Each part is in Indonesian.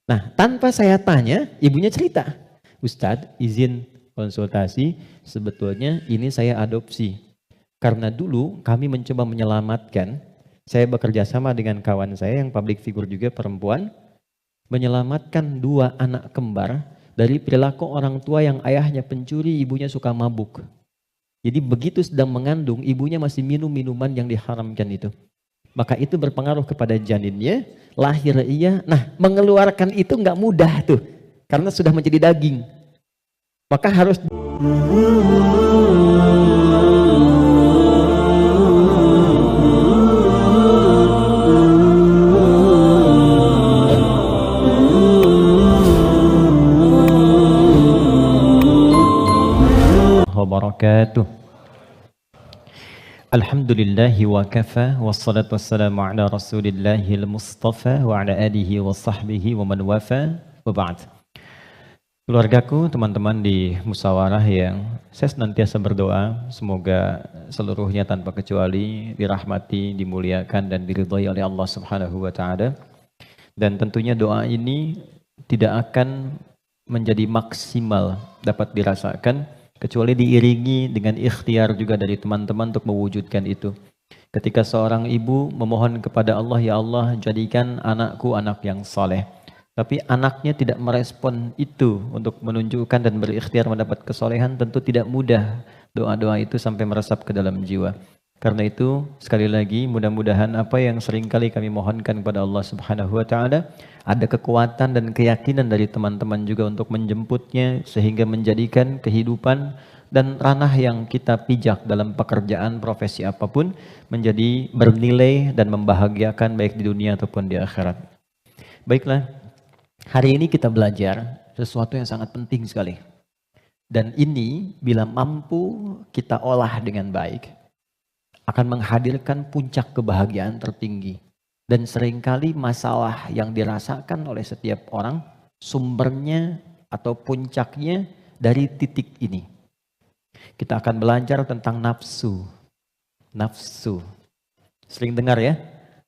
Nah, tanpa saya tanya, ibunya cerita, Ustadz izin konsultasi, sebetulnya ini saya adopsi. Karena dulu kami mencoba menyelamatkan, saya bekerja sama dengan kawan saya yang public figure juga perempuan, menyelamatkan 2 anak kembar dari perilaku orang tua yang ayahnya pencuri, ibunya suka mabuk. Jadi begitu sedang mengandung, ibunya masih minum minuman yang diharamkan itu. Maka itu berpengaruh kepada janinnya, lahir ia. Nah, mengeluarkan itu nggak mudah tuh, karena sudah menjadi daging. Maka harus wabarakatuh. Alhamdulillahi wa kafa, wassalatu wassalamu ala rasulillahil mustafa wa ala alihi wa sahbihi wa man wafa, wa ba'd. Keluargaku, teman-teman di musyawarah yang saya senantiasa berdoa, semoga seluruhnya tanpa kecuali dirahmati, dimuliakan dan diridhai oleh Allah Subhanahu wa taala. Dan tentunya doa ini tidak akan menjadi maksimal dapat dirasakan kecuali diiringi dengan ikhtiar juga dari teman-teman untuk mewujudkan itu. Ketika seorang ibu memohon kepada Allah, ya Allah jadikan anakku anak yang saleh. Tapi anaknya tidak merespon itu untuk menunjukkan dan berikhtiar mendapat kesolehan, tentu tidak mudah doa-doa itu sampai meresap ke dalam jiwa. Karena itu sekali lagi mudah-mudahan apa yang seringkali kami mohonkan kepada Allah Subhanahu wa taala ada kekuatan dan keyakinan dari teman-teman juga untuk menjemputnya sehingga menjadikan kehidupan dan ranah yang kita pijak dalam pekerjaan profesi apapun menjadi bernilai dan membahagiakan baik di dunia ataupun di akhirat. Baiklah, hari ini kita belajar sesuatu yang sangat penting sekali. Dan ini bila mampu kita olah dengan baik akan menghadirkan puncak kebahagiaan tertinggi. Dan seringkali masalah yang dirasakan oleh setiap orang sumbernya atau puncaknya dari titik ini. Kita akan belajar tentang nafsu. Nafsu. Sering dengar ya?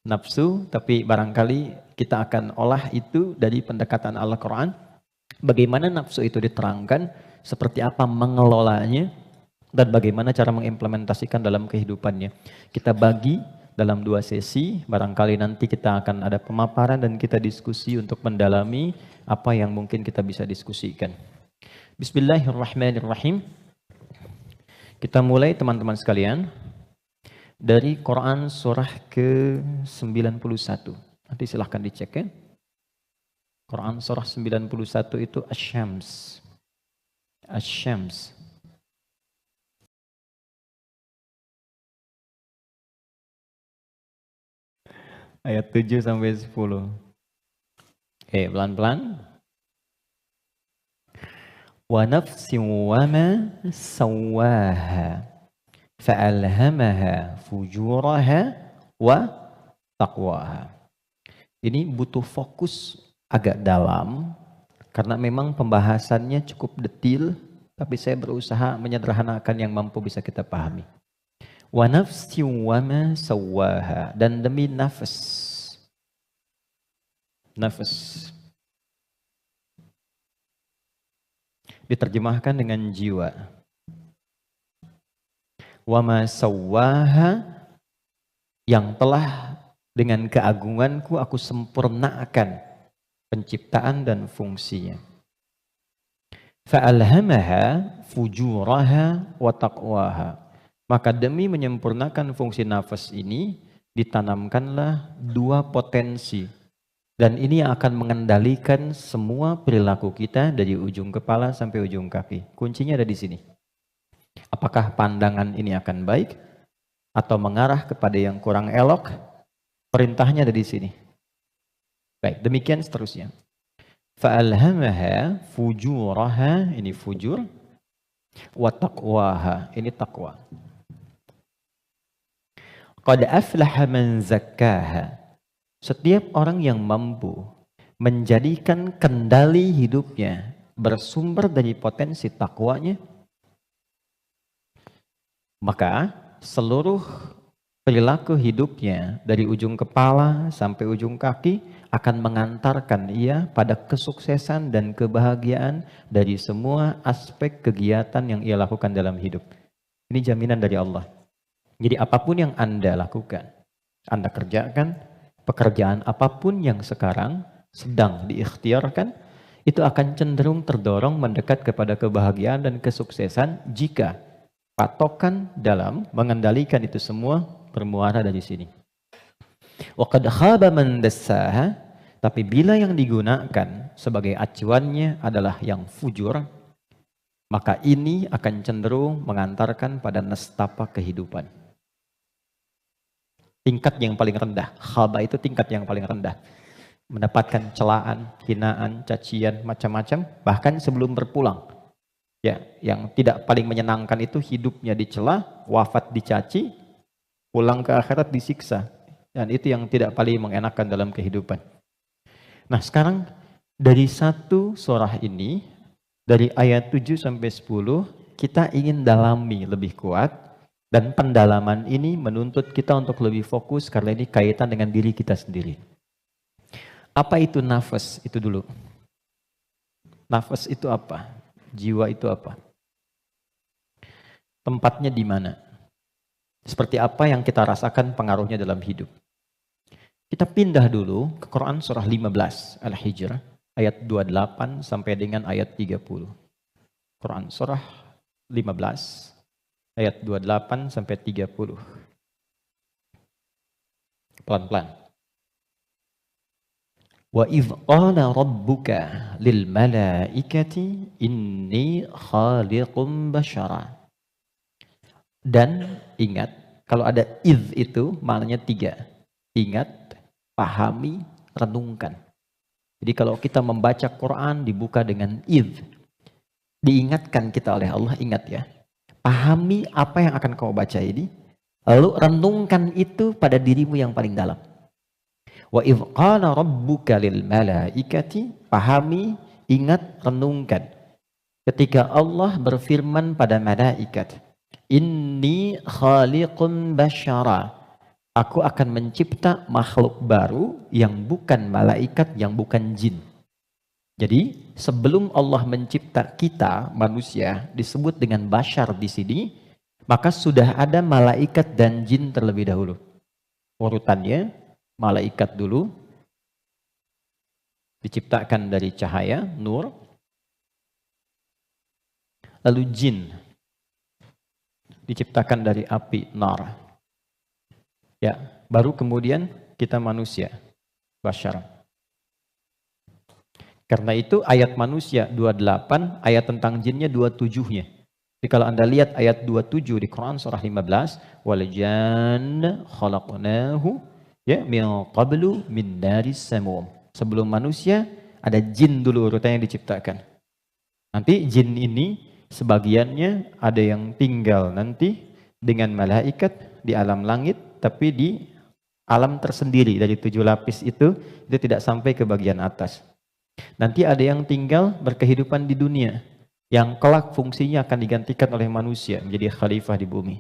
Nafsu, tapi barangkali kita akan olah itu dari pendekatan Al-Quran. Bagaimana nafsu itu diterangkan, seperti apa mengelolanya, dan bagaimana cara mengimplementasikan dalam kehidupannya. Kita bagi dalam 2 sesi, barangkali nanti kita akan ada pemaparan dan kita diskusi untuk mendalami apa yang mungkin kita bisa diskusikan. Bismillahirrahmanirrahim. Kita mulai teman-teman sekalian dari Quran surah ke-91. Nanti silahkan dicek ya. Quran surah 91 itu Asy-Syams. Asy-Syams. Ayat 7 sampai 10. Oke, pelan-pelan. Wa nafsin wa ma sawwaha fa'alhamaha fujuraha wa taqwaha. Ini butuh fokus agak dalam karena memang pembahasannya cukup detil, tapi saya berusaha menyederhanakan yang mampu bisa kita pahami. Wa nafsi wa ma sawwaha, dan demi nafas. Nafas diterjemahkan dengan jiwa. Wa ma sawwaha, yang telah dengan keagunganku aku sempurnakan penciptaan dan fungsinya. Fa'alhamaha fujuraha wa taqwaha. Maka demi menyempurnakan fungsi nafas ini, ditanamkanlah 2 potensi. Dan ini yang akan mengendalikan semua perilaku kita dari ujung kepala sampai ujung kaki. Kuncinya ada di sini. Apakah pandangan ini akan baik atau mengarah kepada yang kurang elok? Perintahnya ada di sini. Baik, demikian seterusnya. Fa'alhamaha fujuraha, ini fujur, wa taqwaha, ini taqwa. Qad aflaha man zakkaha. Setiap orang yang mampu menjadikan kendali hidupnya bersumber dari potensi takwanya, maka seluruh perilaku hidupnya dari ujung kepala sampai ujung kaki akan mengantarkan ia pada kesuksesan dan kebahagiaan dari semua aspek kegiatan yang ia lakukan dalam hidup. Ini jaminan dari Allah. Jadi apapun yang Anda lakukan, Anda kerjakan, pekerjaan apapun yang sekarang sedang diikhtiarkan, itu akan cenderung terdorong mendekat kepada kebahagiaan dan kesuksesan jika patokan dalam mengendalikan itu semua bermuara dari sini. Wa qad khaba man dassaha, tapi bila yang digunakan sebagai acuannya adalah yang fujur, maka ini akan cenderung mengantarkan pada nestapa kehidupan. Tingkat yang paling rendah, khaba itu tingkat yang paling rendah. Mendapatkan celaan, hinaan, cacian, macam-macam, bahkan sebelum berpulang. Ya, yang tidak paling menyenangkan itu hidupnya dicela, wafat dicaci, pulang ke akhirat disiksa. Dan itu yang tidak paling mengenakan dalam kehidupan. Nah sekarang dari satu surah ini, dari ayat 7 sampai 10, kita ingin dalami lebih kuat. Dan pendalaman ini menuntut kita untuk lebih fokus karena ini kaitan dengan diri kita sendiri. Apa itu nafas? Itu dulu. Nafas itu apa? Jiwa itu apa? Tempatnya di mana? Seperti apa yang kita rasakan pengaruhnya dalam hidup? Kita pindah dulu ke Quran surah 15 Al-Hijr ayat 28 sampai dengan ayat 30. Quran surah 15 ayat 28 sampai 30. Pelan-pelan. Wa idh qala rabbuka lil malaikati inni khaliqum basyara. Dan ingat, kalau ada idh itu maknanya 3. Ingat, pahami, renungkan. Jadi kalau kita membaca Quran dibuka dengan idh, diingatkan kita oleh Allah, ingat ya. Pahami apa yang akan kau baca ini, lalu renungkan itu pada dirimu yang paling dalam. Wa idh qala rabbuka lil malaikati, pahami, ingat, renungkan. Ketika Allah berfirman pada malaikat, inni khaliqun basyara, aku akan mencipta makhluk baru yang bukan malaikat, yang bukan jin. Jadi sebelum Allah mencipta kita manusia disebut dengan basyar di sini, maka sudah ada malaikat dan jin terlebih dahulu. Urutannya malaikat dulu diciptakan dari cahaya, nur. Lalu jin diciptakan dari api, nar. Ya, baru kemudian kita manusia, basyar. Karena itu ayat manusia 28, ayat tentang jinnya 27-nya. Jadi kalau Anda lihat ayat 27 di Quran surah 15, wal janna khalaqnahu ya min qablu min naris samum. Sebelum manusia ada jin dulu urutannya diciptakan. Nanti jin ini sebagiannya ada yang tinggal nanti dengan malaikat di alam langit, tapi di alam tersendiri dari 7 lapis itu tidak sampai ke bagian atas. Nanti ada yang tinggal berkehidupan di dunia, yang kelak fungsinya akan digantikan oleh manusia menjadi khalifah di bumi.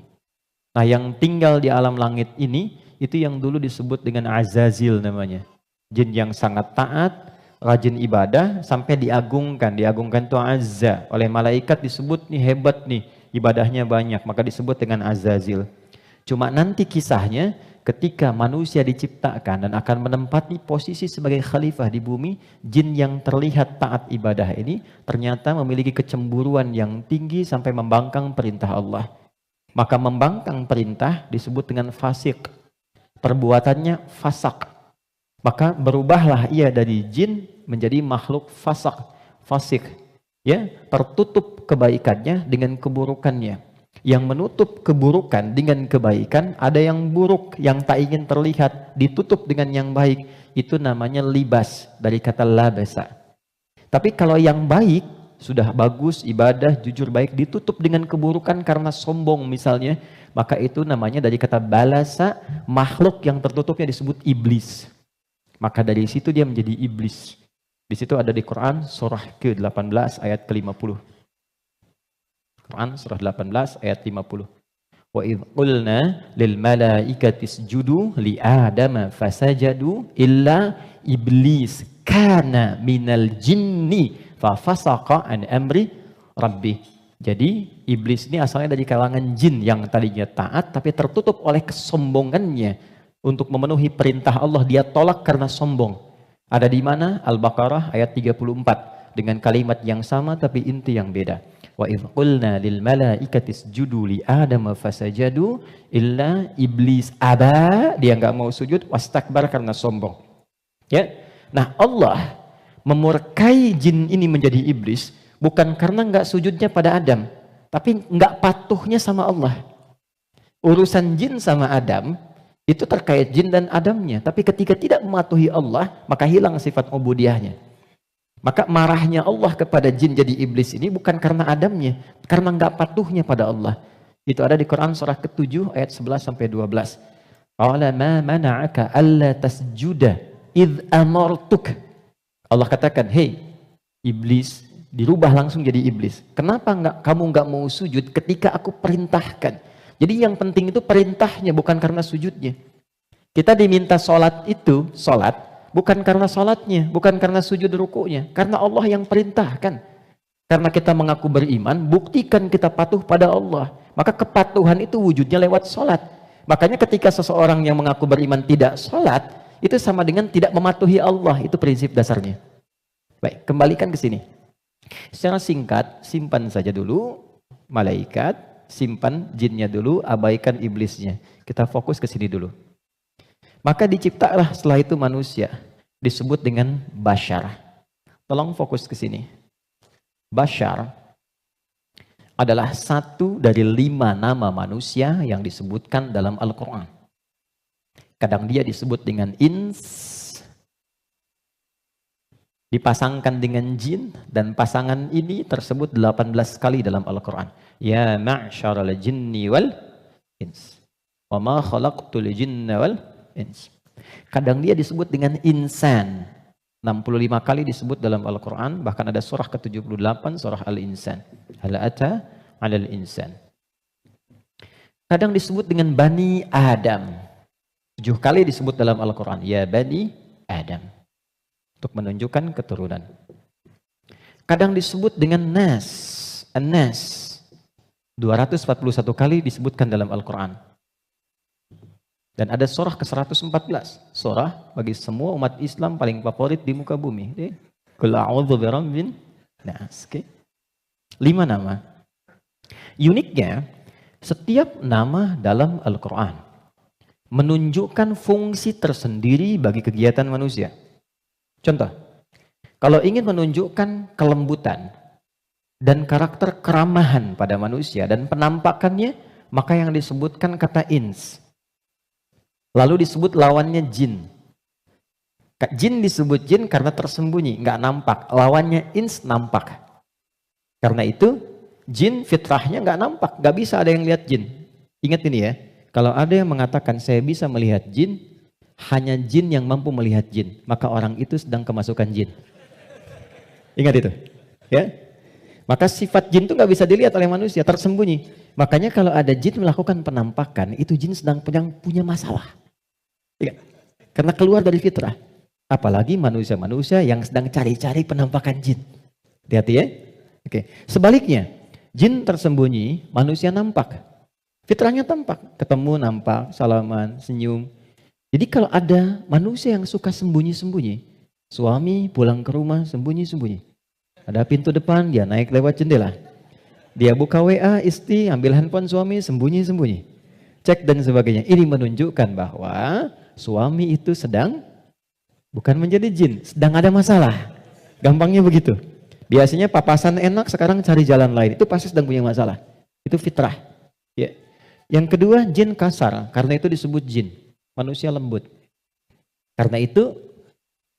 Nah yang tinggal di alam langit ini, itu yang dulu disebut dengan Azazil namanya. Jin yang sangat taat, rajin ibadah, sampai diagungkan itu Azza. Oleh malaikat disebut nih hebat nih, ibadahnya banyak, maka disebut dengan Azazil. Cuma nanti kisahnya ketika manusia diciptakan dan akan menempati posisi sebagai khalifah di bumi, jin yang terlihat taat ibadah ini ternyata memiliki kecemburuan yang tinggi sampai membangkang perintah Allah. Maka membangkang perintah disebut dengan fasik. Perbuatannya fasak. Maka berubahlah ia dari jin menjadi makhluk fasik. Ya, tertutup kebaikannya dengan keburukannya. Yang menutup keburukan dengan kebaikan, ada yang buruk yang tak ingin terlihat ditutup dengan yang baik, itu namanya libas, dari kata labasa. Tapi kalau yang baik sudah bagus, ibadah, jujur baik, ditutup dengan keburukan karena sombong misalnya, maka itu namanya dari kata balasa, makhluk yang tertutupnya disebut iblis. Maka dari situ dia menjadi iblis. Di situ ada di Quran surah ke-18 ayat ke-50. Quran surah 18 ayat 50. Wa idh qulna lil malaikati isjudu li Adama fasajadu illa iblis kana minal jinni fa fasaqa an amri rabbi. Jadi iblis ini asalnya dari kalangan jin yang tadinya taat tapi tertutup oleh kesombongannya untuk memenuhi perintah Allah, dia tolak karena sombong. Ada di mana? Al-Baqarah ayat 34 dengan kalimat yang sama tapi inti yang beda. Wa idh qulna lil malaikati isjudu li Adama fasajadu illa iblis aba, dia enggak mau sujud, wastakbar karena sombong. Ya. Nah, Allah memurkai jin ini menjadi iblis bukan karena enggak sujudnya pada Adam, tapi enggak patuhnya sama Allah. Urusan jin sama Adam itu terkait jin dan Adamnya, tapi ketika tidak mematuhi Allah, maka hilang sifat ubudiyahnya. Maka marahnya Allah kepada jin jadi iblis ini bukan karena Adamnya, karena enggak patuhnya pada Allah. Itu ada di Quran surah ke-7 ayat 11 sampai 12. Qala ma mana'aka alla tasjuda id amartuk. Allah katakan, "Hei iblis," dirubah langsung jadi iblis. Kenapa kamu enggak mau sujud ketika aku perintahkan? Jadi yang penting itu perintahnya, bukan karena sujudnya. Kita diminta sholat itu, sholat bukan karena sholatnya, bukan karena sujud rukunya, karena Allah yang perintahkan. Karena kita mengaku beriman, buktikan kita patuh pada Allah. Maka kepatuhan itu wujudnya lewat sholat. Makanya ketika seseorang yang mengaku beriman tidak sholat, itu sama dengan tidak mematuhi Allah. Itu prinsip dasarnya. Baik, kembalikan ke sini. Secara singkat, simpan saja dulu malaikat, simpan jinnya dulu, abaikan iblisnya. Kita fokus ke sini dulu. Maka diciptalah setelah itu manusia, disebut dengan Bashar. Tolong fokus ke sini. Bashar adalah satu dari 5 nama manusia yang disebutkan dalam Al-Quran. Kadang dia disebut dengan ins, dipasangkan dengan jin, dan pasangan ini tersebut 18 kali dalam Al-Quran. Ya ma'syaral jinni wal ins, wa ma khalaqtul jinna wal ins. Kadang dia disebut dengan insan, 65 kali disebut dalam Al-Quran, bahkan ada surah ke-78, surah Al-Insan. Hal ata 'alal insan. Kadang disebut dengan Bani Adam, 7 kali disebut dalam Al-Quran, ya Bani Adam, untuk menunjukkan keturunan. Kadang disebut dengan Nas, An-Nas, 241 kali disebutkan dalam Al-Quran. Dan ada surah ke-114, surah bagi semua umat Islam paling favorit di muka bumi. Qul a'udzu birabbin nas. 5 nama. Uniknya, setiap nama dalam Al-Quran menunjukkan fungsi tersendiri bagi kegiatan manusia. Contoh, kalau ingin menunjukkan kelembutan dan karakter keramahan pada manusia dan penampakannya, maka yang disebutkan kata ins. Lalu disebut lawannya jin. Jin disebut jin karena tersembunyi, nggak nampak. Lawannya ins nampak. Karena itu jin fitrahnya nggak nampak, nggak bisa ada yang lihat jin. Ingat ini ya, kalau ada yang mengatakan saya bisa melihat jin, hanya jin yang mampu melihat jin, maka orang itu sedang kemasukan jin. Ingat itu, ya. Maka sifat jin itu nggak bisa dilihat oleh manusia, tersembunyi. Makanya kalau ada jin melakukan penampakan, itu jin sedang punya masalah. Ya. Karena keluar dari fitrah. Apalagi manusia-manusia yang sedang cari-cari penampakan jin. Hati-hati ya. Oke. Sebaliknya, jin tersembunyi, manusia nampak. Fitrahnya tampak. Ketemu nampak, salaman, senyum. Jadi kalau ada manusia yang suka sembunyi-sembunyi, suami pulang ke rumah sembunyi-sembunyi. Ada pintu depan, dia naik lewat jendela. Dia buka WA istri, ambil handphone suami, sembunyi-sembunyi. Cek dan sebagainya. Ini menunjukkan bahwa suami itu sedang bukan menjadi jin, sedang ada masalah. Gampangnya begitu. Biasanya papasan enak, sekarang cari jalan lain. Itu pasti sedang punya masalah. Itu fitrah. Ya. Yang kedua, jin kasar. Karena itu disebut jin. Manusia lembut. Karena itu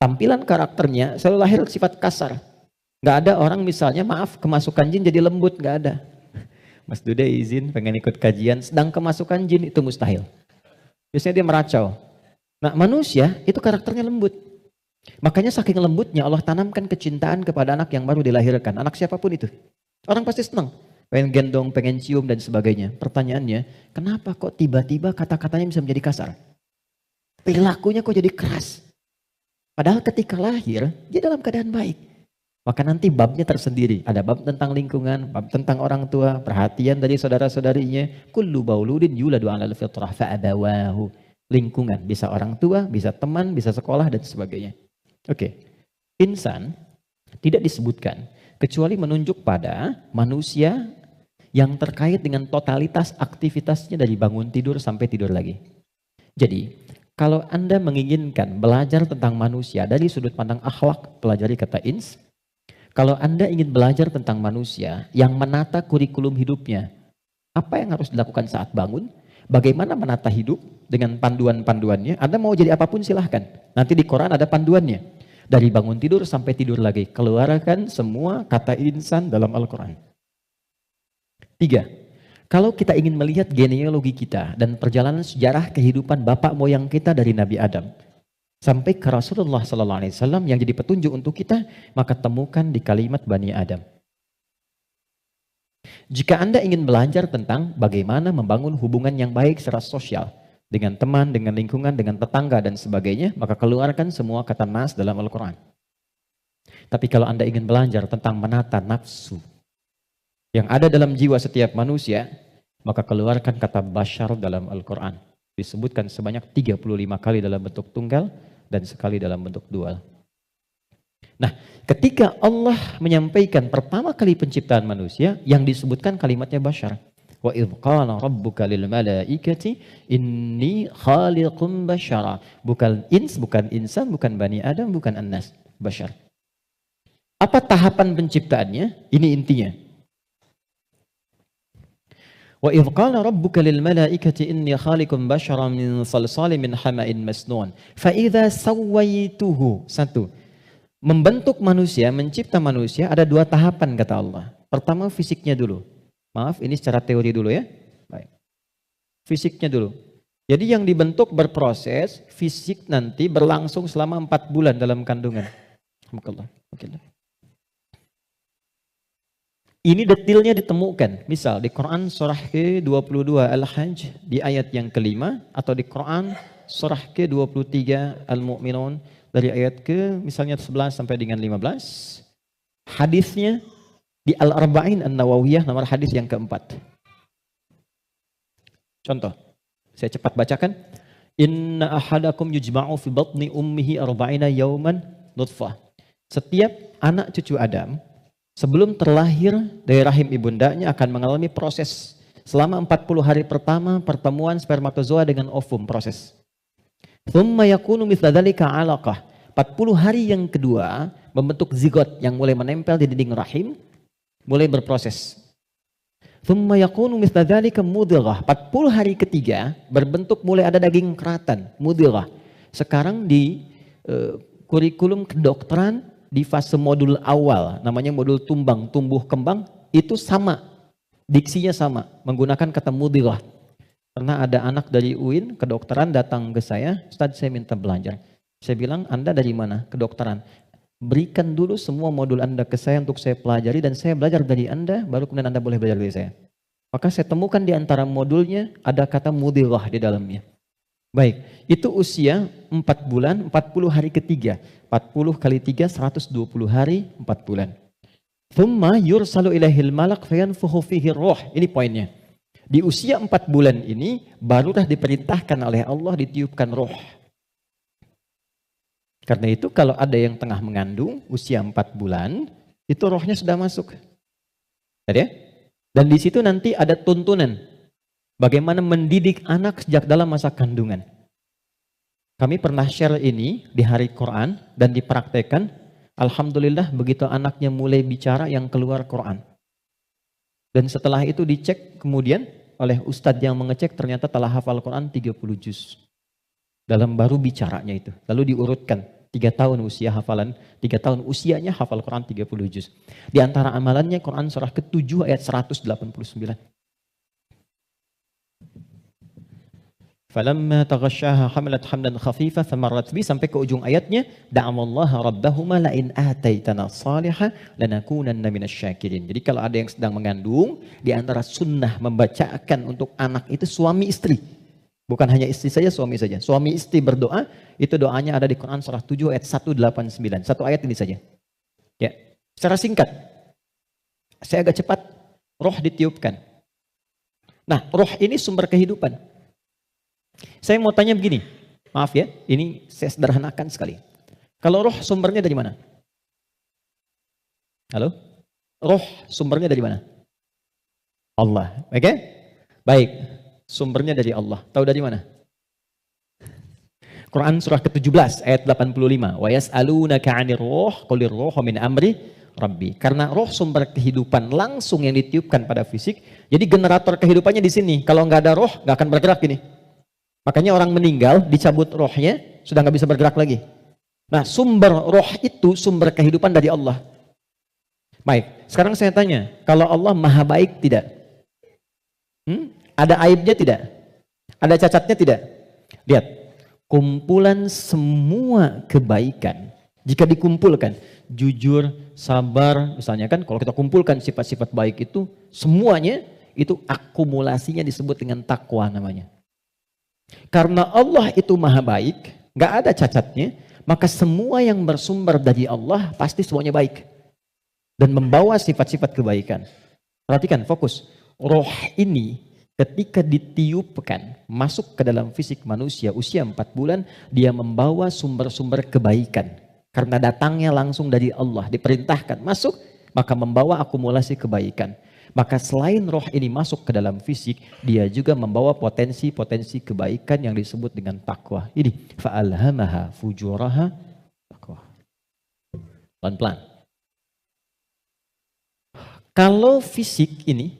tampilan karakternya selalu lahir sifat kasar. Gak ada orang misalnya, maaf, kemasukan jin jadi lembut, gak ada. Mas Duda izin pengen ikut kajian, sedang kemasukan jin, itu mustahil. Biasanya dia meracau. Nah manusia itu karakternya lembut. Makanya saking lembutnya Allah tanamkan kecintaan kepada anak yang baru dilahirkan. Anak siapapun itu. Orang pasti senang. pengen gendong, pengen cium dan sebagainya. Pertanyaannya, kenapa kok tiba-tiba kata-katanya bisa menjadi kasar? Perilakunya kok jadi keras? Padahal ketika lahir, dia dalam keadaan baik. Maka nanti babnya tersendiri. Ada bab tentang lingkungan, bab tentang orang tua, perhatian dari saudara-saudarinya. Kullu bauludin yuladu 'alal fitrah fa'abawahu. Lingkungan, bisa orang tua, bisa teman, bisa sekolah dan sebagainya. Oke. Insan tidak disebutkan kecuali menunjuk pada manusia yang terkait dengan totalitas aktivitasnya dari bangun tidur sampai tidur lagi. Jadi, kalau Anda menginginkan belajar tentang manusia dari sudut pandang akhlak, pelajari kata ins. Kalau Anda ingin belajar tentang manusia yang menata kurikulum hidupnya, apa yang harus dilakukan saat bangun, bagaimana menata hidup dengan panduan-panduannya, Anda mau jadi apapun silahkan. Nanti di Quran ada panduannya. Dari bangun tidur sampai tidur lagi, keluarkan semua kata insan dalam Al-Quran. 3. Kalau kita ingin melihat genealogi kita dan perjalanan sejarah kehidupan bapak moyang kita dari Nabi Adam sampai ke Rasulullah SAW yang jadi petunjuk untuk kita, maka temukan di kalimat Bani Adam. Jika Anda ingin belajar tentang bagaimana membangun hubungan yang baik secara sosial dengan teman, dengan lingkungan, dengan tetangga dan sebagainya, maka keluarkan semua kata nas dalam Al-Quran. Tapi kalau Anda ingin belajar tentang menata nafsu yang ada dalam jiwa setiap manusia, maka keluarkan kata bashar dalam Al-Quran. Disebutkan sebanyak 35 kali dalam bentuk tunggal dan sekali dalam bentuk dual. Nah, ketika Allah menyampaikan pertama kali penciptaan manusia, yang disebutkan kalimatnya bashar. Wa idh qala rabbuka lil malaikati inni khaliqum bashara. Bukan ins, bukan insan, bukan bani Adam, bukan annas, bashar. Apa tahapan penciptaannya? Ini intinya. Wa idh qala rabbuka lil malaikati inni khaliqum basharan min salsalin min hama'in masnun fa idza sawaituhu. 1. Membentuk manusia, mencipta manusia ada 2 tahapan kata Allah. Pertama fisiknya dulu. Maaf, ini secara teori dulu ya. Baik. Fisiknya dulu. Jadi yang dibentuk berproses, fisik nanti berlangsung selama 4 bulan dalam kandungan. Alhamdulillah. Ini detailnya ditemukan. Misal di Quran surah ke-22 Al-Hajj di ayat yang kelima, atau di Quran surah ke-23 Al-Mu'minun dari ayat ke misalnya 11 sampai dengan 15. Hadisnya di Al-Arba'in An-Nawawiyah nomor hadis yang keempat. Contoh, saya cepat bacakan. Inna ahadakum yujma'u fi batni ummihi arba'ina yawman nutfah. Setiap anak cucu Adam sebelum terlahir dari rahim ibundanya akan mengalami proses selama 40 hari pertama pertemuan spermatozoa dengan ovum, proses. Thumma yakunu mithla dzalika 'alaqah. 40 hari yang kedua membentuk zigot yang mulai menempel di dinding rahim, mulai berproses. Thumma yakunu mithla dzalika mudghah. 40 hari ketiga berbentuk mulai ada daging keratan, mudghah. Sekarang di kurikulum kedokteran di fase modul awal, namanya modul tumbang, tumbuh kembang, itu sama, diksinya sama, menggunakan kata mudghah. Pernah ada anak dari UIN kedokteran datang ke saya, Ustaz saya minta belajar. Saya bilang, Anda dari mana? Kedokteran. Berikan dulu semua modul Anda ke saya untuk saya pelajari dan saya belajar dari Anda, baru kemudian Anda boleh belajar dari saya. Maka saya temukan di antara modulnya ada kata mudghah di dalamnya. Baik, itu usia 4 bulan, 40 hari ketiga. 40 kali 3, 120 hari, 4 bulan. Thumma yursalu ilaihil malak fayanfukhu fihi ruh. Ini poinnya. Di usia 4 bulan ini, barulah diperintahkan oleh Allah ditiupkan roh. Karena itu kalau ada yang tengah mengandung, usia 4 bulan, itu rohnya sudah masuk. Ya? Dan di situ nanti ada tuntunan. Bagaimana mendidik anak sejak dalam masa kandungan. Kami pernah share ini di hari Quran dan dipraktekkan. Alhamdulillah begitu anaknya mulai bicara yang keluar Quran. Dan setelah itu dicek kemudian oleh ustadz yang mengecek ternyata telah hafal Quran 30 juz. Dalam baru bicaranya itu. Lalu diurutkan 3 tahun usia hafalan, 3 tahun usianya hafal Quran 30 juz. Di antara amalannya Quran surah ke-7 ayat 189. Falamma taghasyaha hamalat hamdan khafifa famarrat bi sampai ke ujung ayatnya da'amallaha rabbahuma la in ataitana salihah lanakunanna minasyakirin. Jadi kalau ada yang sedang mengandung, di antara sunnah membacakan untuk anak itu suami istri. Bukan hanya istri saja, suami saja. Suami istri berdoa, itu doanya ada di Quran surah 7 ayat 189. Satu ayat ini saja. Ya, secara singkat. Saya agak cepat, roh ditiupkan. Nah, roh ini sumber kehidupan. Saya mau tanya begini, maaf ya, ini saya sederhanakan sekali. Kalau roh sumbernya dari mana? Halo? Roh sumbernya dari mana? Allah, oke? Baik, sumbernya dari Allah. Tahu dari mana? Quran surah ke-17 ayat 85. Wa yas'alunaka 'anir ruh qulir ruhu min amri Rabbi. Karena roh sumber kehidupan langsung yang ditiupkan pada fisik. Jadi generator kehidupannya di sini. Kalau nggak ada roh, nggak akan bergerak ini. Makanya orang meninggal, dicabut rohnya, sudah nggak bisa bergerak lagi. Nah, sumber roh itu sumber kehidupan dari Allah. Baik, sekarang saya tanya, kalau Allah maha baik tidak? Ada aibnya tidak? Ada cacatnya tidak? Lihat, kumpulan semua kebaikan, jika dikumpulkan, jujur, sabar, misalnya kan, kalau kita kumpulkan sifat-sifat baik itu, semuanya itu akumulasinya disebut dengan takwa namanya. Karena Allah itu maha baik, gak ada cacatnya, maka semua yang bersumber dari Allah pasti semuanya baik. Dan membawa sifat-sifat kebaikan. Perhatikan, fokus. Roh ini ketika ditiupkan, masuk ke dalam fisik manusia usia 4 bulan, dia membawa sumber-sumber kebaikan. Karena datangnya langsung dari Allah, diperintahkan masuk, maka membawa akumulasi kebaikan. Maka selain roh ini masuk ke dalam fisik, dia juga membawa potensi-potensi kebaikan yang disebut dengan takwa. Ini fa'alhamaha fujuraha takwa. Pelan-pelan. Kalau fisik ini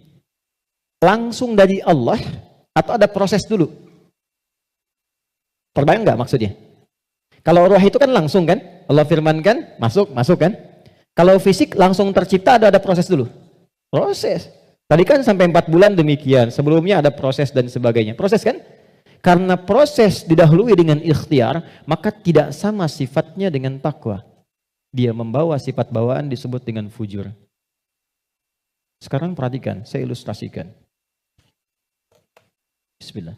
langsung dari Allah atau ada proses dulu? Terbayang nggak maksudnya? Kalau roh itu kan langsung kan? Allah firmankan, masuk kan? Kalau fisik langsung tercipta ada proses dulu? Proses. Tadi kan sampai 4 bulan demikian. Sebelumnya ada proses dan sebagainya. Proses kan? Karena proses didahului dengan ikhtiar, maka tidak sama sifatnya dengan takwa. Dia membawa sifat bawaan disebut dengan fujur. Sekarang perhatikan, saya ilustrasikan. Bismillah.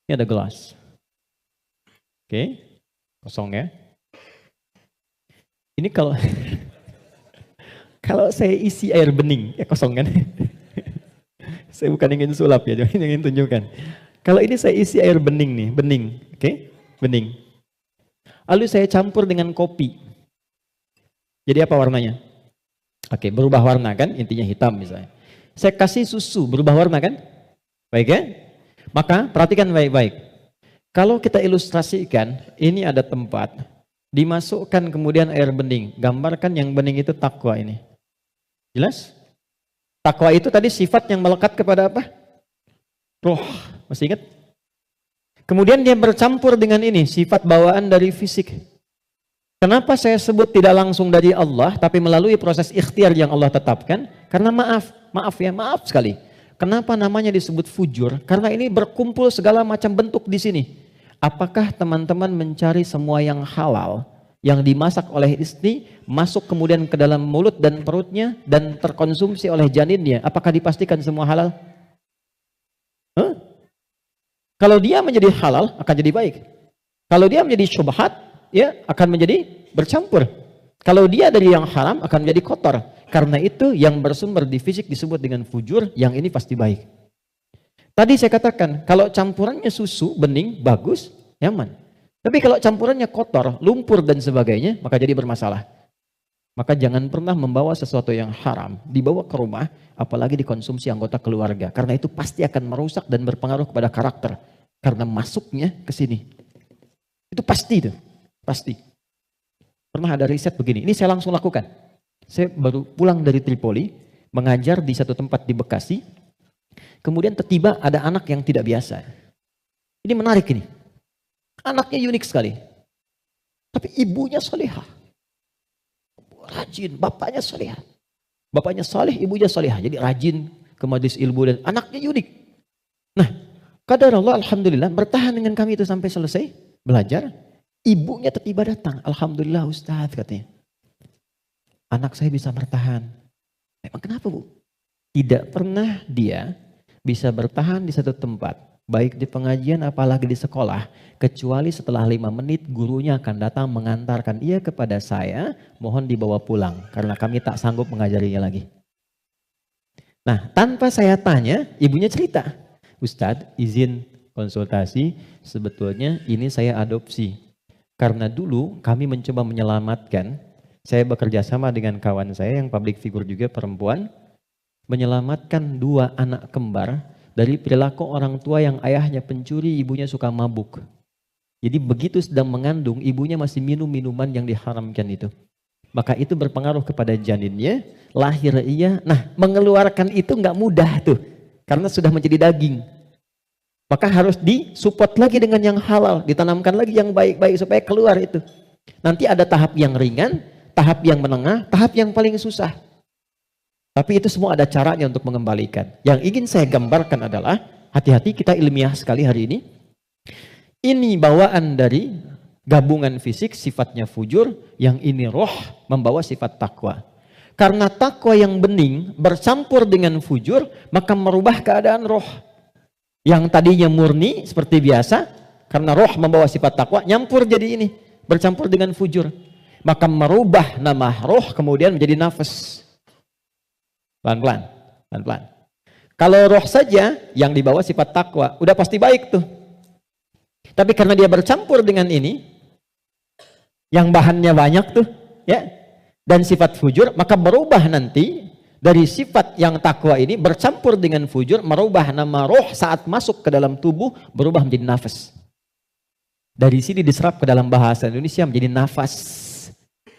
Ini ada gelas. Oke, kosong ya. Ini kalau kalau saya isi air bening, ya kosong kan? Saya bukan ingin sulap ya, cuma ingin tunjukkan. Kalau ini saya isi air bening nih, bening, oke? Bening. Lalu saya campur dengan kopi. Jadi apa warnanya? Oke, berubah warna kan? Intinya hitam misalnya. Saya kasih susu, berubah warna kan? Baik ya? Maka perhatikan baik-baik. Kalau kita ilustrasikan, ini ada tempat, dimasukkan kemudian air bening. Gambarkan yang bening itu takwa ini. Jelas? Takwa itu tadi sifat yang melekat kepada apa? Roh. Masih ingat? Kemudian dia bercampur dengan ini, sifat bawaan dari fisik. Kenapa saya sebut tidak langsung dari Allah, tapi melalui proses ikhtiar yang Allah tetapkan? Karena maaf sekali. Kenapa namanya disebut fujur? Karena ini berkumpul segala macam bentuk di sini. Apakah teman-teman mencari semua yang halal, yang dimasak oleh istri, masuk kemudian ke dalam mulut dan perutnya, dan terkonsumsi oleh janinnya? Apakah dipastikan semua halal? Kalau dia menjadi halal, akan jadi baik. Kalau dia menjadi syubhat, ya akan menjadi bercampur. Kalau dia dari yang haram, akan menjadi kotor. Karena itu yang bersumber di fisik disebut dengan fujur, yang ini pasti baik. Tadi saya katakan, kalau campurannya susu, bening, bagus, nyaman. Tapi kalau campurannya kotor, lumpur dan sebagainya, maka jadi bermasalah. Maka jangan pernah membawa sesuatu yang haram, dibawa ke rumah, apalagi dikonsumsi anggota keluarga. Karena itu pasti akan merusak dan berpengaruh kepada karakter. Karena masuknya ke sini. Itu pasti itu, pasti. Pernah ada riset begini, ini saya langsung lakukan. Saya baru pulang dari Tripoli, mengajar di satu tempat di Bekasi. Kemudian tiba-tiba ada anak yang tidak biasa. Ini menarik ini. Anaknya unik sekali. Tapi ibunya solehah. Rajin, bapaknya solehah. Bapaknya soleh, ibunya solehah. Jadi rajin ke majelis ilmu dan anaknya unik. Nah, Qadar Allah, alhamdulillah, bertahan dengan kami itu sampai selesai belajar. Ibunya tiba datang, alhamdulillah Ustaz katanya. Anak saya bisa bertahan. Emang kenapa Bu? Tidak pernah dia bisa bertahan di satu tempat, baik di pengajian apalagi di sekolah, kecuali setelah 5 menit gurunya akan datang mengantarkan ia kepada saya, mohon dibawa pulang karena kami tak sanggup mengajarinya lagi. Nah, tanpa saya tanya, ibunya cerita, Ustadz izin konsultasi, sebetulnya ini saya adopsi. Karena dulu kami mencoba menyelamatkan, saya bekerja sama dengan kawan saya yang public figure juga perempuan, menyelamatkan 2 anak kembar dari perilaku orang tua yang ayahnya pencuri, ibunya suka mabuk. Jadi begitu sedang mengandung, ibunya masih minum minuman yang diharamkan itu. Maka itu berpengaruh kepada janinnya, lahir ia. Nah, mengeluarkan itu nggak mudah tuh, karena sudah menjadi daging. Maka harus disupport lagi dengan yang halal, ditanamkan lagi yang baik-baik supaya keluar itu. Nanti ada tahap yang ringan, tahap yang menengah, tahap yang paling susah. Tapi itu semua ada caranya untuk mengembalikan. Yang ingin saya gambarkan adalah, hati-hati kita ilmiah sekali hari ini. Ini bawaan dari gabungan fisik sifatnya fujur, yang ini roh membawa sifat takwa. Karena takwa yang bening bercampur dengan fujur, maka merubah keadaan roh. Yang tadinya murni seperti biasa, karena roh membawa sifat takwa, nyampur jadi ini, bercampur dengan fujur. Maka merubah nama roh kemudian menjadi nafas. Pelan-pelan, pelan-pelan. Kalau roh saja yang dibawa sifat takwa, udah pasti baik tuh. Tapi karena dia bercampur dengan ini, yang bahannya banyak tuh, ya, dan sifat fujur, maka berubah nanti dari sifat yang takwa ini bercampur dengan fujur, merubah nama roh saat masuk ke dalam tubuh, berubah menjadi nafas. Dari sini diserap ke dalam bahasa Indonesia menjadi nafas.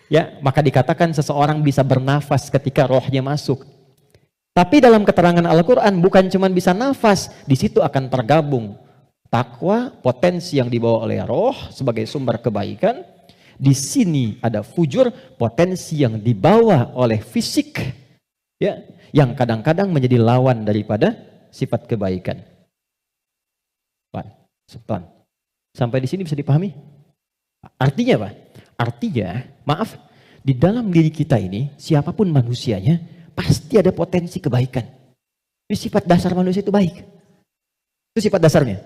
Ya, maka dikatakan seseorang bisa bernafas ketika rohnya masuk. Tapi dalam keterangan Al-Quran bukan cuma bisa nafas, di situ akan tergabung takwa, potensi yang dibawa oleh roh sebagai sumber kebaikan. Di sini ada fujur, potensi yang dibawa oleh fisik, ya, yang kadang-kadang menjadi lawan daripada sifat kebaikan. Pelan. Sampai di sini bisa dipahami? Artinya apa? Artinya, maaf, di dalam diri kita ini, siapapun manusianya, pasti ada potensi kebaikan. Ini sifat dasar manusia itu baik. Itu sifat dasarnya.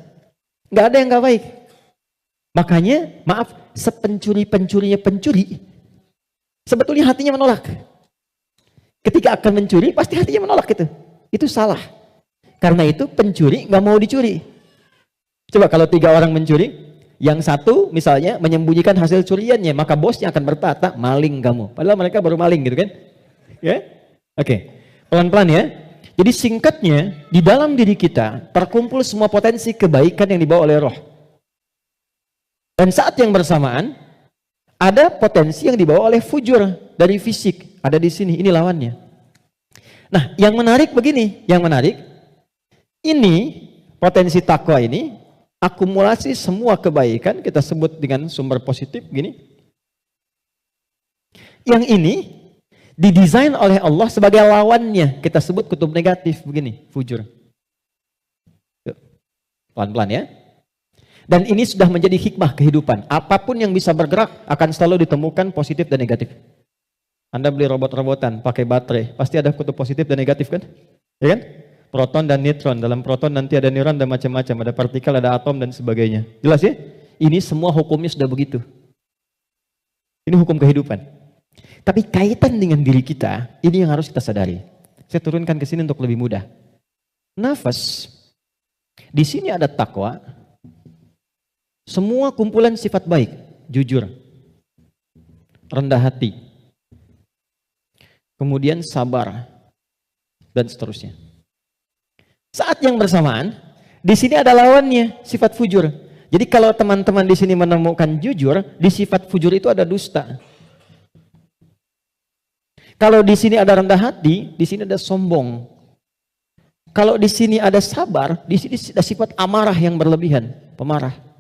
Nggak ada yang nggak baik. Makanya, maaf, sepencuri-pencurinya pencuri, sebetulnya hatinya menolak. Ketika akan mencuri, pasti hatinya menolak itu. Itu salah. Karena itu pencuri nggak mau dicuri. Coba kalau 3 orang mencuri, yang satu misalnya menyembunyikan hasil curiannya, maka bosnya akan berkata, maling kamu. Padahal mereka baru maling gitu kan. Ya? Oke, pelan-pelan ya. Jadi singkatnya, di dalam diri kita terkumpul semua potensi kebaikan yang dibawa oleh roh. Dan saat yang bersamaan, ada potensi yang dibawa oleh fujur dari fisik. Ada di sini, ini lawannya. Nah, yang menarik begini, ini potensi takwa ini, akumulasi semua kebaikan, kita sebut dengan sumber positif, gini. Yang ini, didesain oleh Allah sebagai lawannya, kita sebut kutub negatif begini, fujur. Pelan-pelan ya. Dan ini sudah menjadi hikmah kehidupan. Apapun yang bisa bergerak akan selalu ditemukan positif dan negatif. Anda beli robot-robotan pakai baterai, pasti ada kutub positif dan negatif kan? Ya kan? Proton dan neutron. Dalam proton nanti ada neuron dan macam-macam, ada partikel, ada atom dan sebagainya. Jelas ya? Ini semua hukumnya sudah begitu. Ini hukum kehidupan. Tapi kaitan dengan diri kita, ini yang harus kita sadari. Saya turunkan ke sini untuk lebih mudah. Nafas. Di sini ada takwa. Semua kumpulan sifat baik, jujur, rendah hati, kemudian sabar, dan seterusnya. Saat yang bersamaan, di sini ada lawannya, sifat fujur. Jadi kalau teman-teman di sini menemukan jujur, di sifat fujur itu ada dusta. Kalau di sini ada rendah hati, di sini ada sombong. Kalau di sini ada sabar, di sini ada sifat amarah yang berlebihan, pemarah.